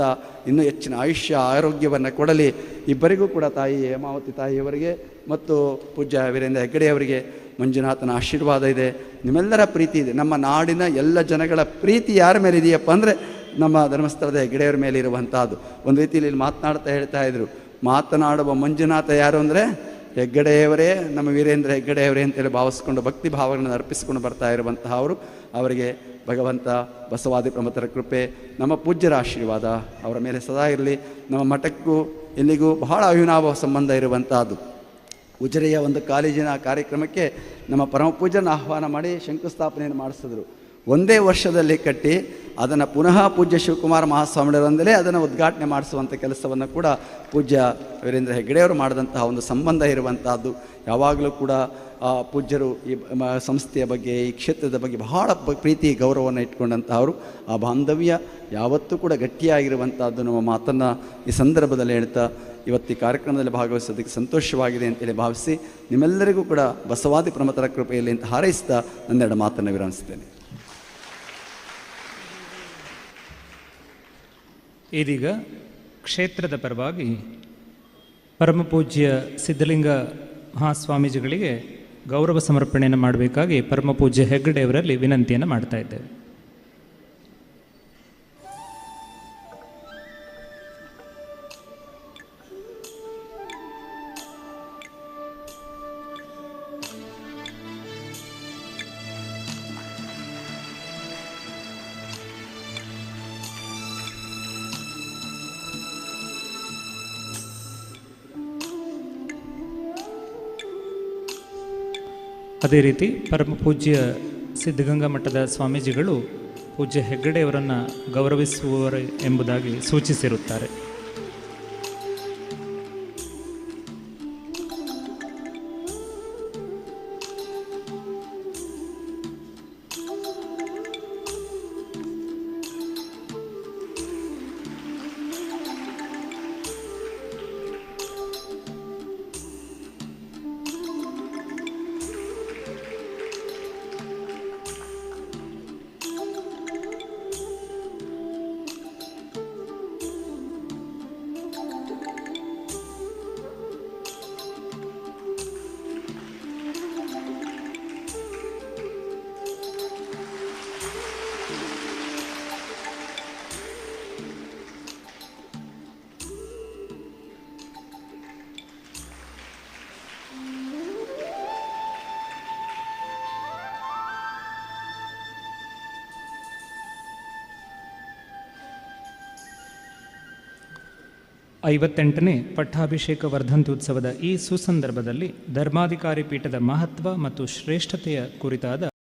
ಇನ್ನೂ ಹೆಚ್ಚಿನ ಆಯುಷ್ಯ ಆರೋಗ್ಯವನ್ನು ಕೊಡಲಿ. ಇಬ್ಬರಿಗೂ ಕೂಡ ತಾಯಿ ಹೇಮಾವತಿ ತಾಯಿಯವರಿಗೆ ಮತ್ತು ಪೂಜ್ಯ ವೀರೇಂದ್ರ ಹೆಗ್ಗಡೆಯವರಿಗೆ ಮಂಜುನಾಥನ ಆಶೀರ್ವಾದ ಇದೆ, ನಿಮ್ಮೆಲ್ಲರ ಪ್ರೀತಿ ಇದೆ. ನಮ್ಮ ನಾಡಿನ ಎಲ್ಲ ಜನಗಳ ಪ್ರೀತಿ ಯಾರ ಮೇಲೆ ಇದೆಯಪ್ಪ ಅಂದರೆ ನಮ್ಮ ಧರ್ಮಸ್ಥಳದ ಹೆಗ್ಗಡೆಯವರ ಮೇಲೆ ಇರುವಂಥದ್ದು. ಒಂದು ರೀತಿಯಲ್ಲಿ ಇಲ್ಲಿ ಮಾತನಾಡ್ತಾ ಹೇಳ್ತಾ ಇದ್ರು, ಮಾತನಾಡುವ ಮಂಜುನಾಥ ಯಾರು ಅಂದರೆ ಹೆಗ್ಗಡೆಯವರೇ, ನಮ್ಮ ವೀರೇಂದ್ರ ಹೆಗ್ಗಡೆಯವರೇ ಅಂತೇಳಿ ಭಾವಿಸ್ಕೊಂಡು ಭಕ್ತಿ ಭಾವಗಳನ್ನು ಅರ್ಪಿಸಿಕೊಂಡು ಬರ್ತಾ ಇರುವಂತಹ ಅವರು. ಅವರಿಗೆ ಭಗವಂತ ಬಸವಾದಿ ಪ್ರಮಥರ ಕೃಪೆ, ನಮ್ಮ ಪೂಜ್ಯರ ಆಶೀರ್ವಾದ ಅವರ ಮೇಲೆ ಸದಾ ಇರಲಿ. ನಮ್ಮ ಮಠಕ್ಕೂ ಇಲ್ಲಿಗೂ ಬಹಳ ಅವಿನಾಭಾವ ಸಂಬಂಧ ಇರುವಂಥದ್ದು. ಉಜಿರೆಯ ಒಂದು ಕಾಲೇಜಿನ ಕಾರ್ಯಕ್ರಮಕ್ಕೆ ನಮ್ಮ ಪರಮ ಪೂಜ್ಯನ ಆಹ್ವಾನ ಮಾಡಿ ಶಂಕುಸ್ಥಾಪನೆಯನ್ನು ಮಾಡಿಸಿದ್ರು. ಒಂದೇ ವರ್ಷದಲ್ಲಿ ಕಟ್ಟಿ ಅದನ್ನು ಪುನಃ ಪೂಜ್ಯ ಶಿವಕುಮಾರ ಮಹಾಸ್ವಾಮಿಯವರಿಂದಲೇ ಅದನ್ನು ಉದ್ಘಾಟನೆ ಮಾಡಿಸುವಂಥ ಕೆಲಸವನ್ನು ಕೂಡ ಪೂಜ್ಯ ವೀರೇಂದ್ರ ಹೆಗ್ಗಡೆಯವರು ಮಾಡಿದಂತಹ ಒಂದು ಸಂಬಂಧ ಇರುವಂತಹದ್ದು. ಯಾವಾಗಲೂ ಕೂಡ ಪೂಜ್ಯರು ಈ ಸಂಸ್ಥೆಯ ಬಗ್ಗೆ, ಈ ಕ್ಷೇತ್ರದ ಬಗ್ಗೆ ಬಹಳ ಪ್ರೀತಿ ಗೌರವವನ್ನು ಇಟ್ಕೊಂಡಂಥವರು. ಆ ಬಾಂಧವ್ಯ ಯಾವತ್ತೂ ಕೂಡ ಗಟ್ಟಿಯಾಗಿರುವಂಥದ್ದು ನಮ್ಮ ಮಾತನ್ನು ಈ ಸಂದರ್ಭದಲ್ಲಿ ಹೇಳ್ತಾ, ಇವತ್ತು ಈ ಕಾರ್ಯಕ್ರಮದಲ್ಲಿ ಭಾಗವಹಿಸೋದಕ್ಕೆ ಸಂತೋಷವಾಗಿದೆ ಅಂತೇಳಿ ಭಾವಿಸಿ, ನಿಮ್ಮೆಲ್ಲರಿಗೂ ಕೂಡ ಬಸವಾದಿ ಪ್ರಮತರ ಕೃಪೆಯಲ್ಲಿ ಅಂತ ಹಾರೈಸ್ತಾ ನನ್ನೆರಡು ಮಾತನ್ನು ವಿರಮಿಸ್ತೇನೆ. ಇದೀಗ ಕ್ಷೇತ್ರದ ಪರವಾಗಿ ಪರಮಪೂಜ್ಯ ಸಿದ್ಧಲಿಂಗ ಮಹಾಸ್ವಾಮೀಜಿಗಳಿಗೆ ಗೌರವ ಸಮರ್ಪಣೆಯನ್ನು ಮಾಡಬೇಕಾಗಿ ಪರಮಪೂಜ್ಯ ಹೆಗ್ಗಡೆಯವರಲ್ಲಿ ವಿನಂತಿಯನ್ನು ಮಾಡ್ತಾ ಇದ್ದೇವೆ. ಅದೇ ರೀತಿ ಪರಮಪೂಜ್ಯ ಸಿದ್ಧಗಂಗಾ ಮಠದ ಸ್ವಾಮೀಜಿಗಳು ಪೂಜ್ಯ ಹೆಗ್ಗಡೆಯವರನ್ನು ಗೌರವಿಸುವವರು ಎಂಬುದಾಗಿ ಸೂಚಿಸಿರುತ್ತಾರೆ. ಐವತ್ತೆಂಟನೇ ಪಟ್ಟಾಭಿಷೇಕ ವರ್ಧಂತ್ಯುತ್ಸವದ ಈ ಸುಸಂದರ್ಭದಲ್ಲಿ ಧರ್ಮಾಧಿಕಾರಿ ಪೀಠದ ಮಹತ್ವ ಮತ್ತು ಶ್ರೇಷ್ಠತೆಯ ಕುರಿತಾದ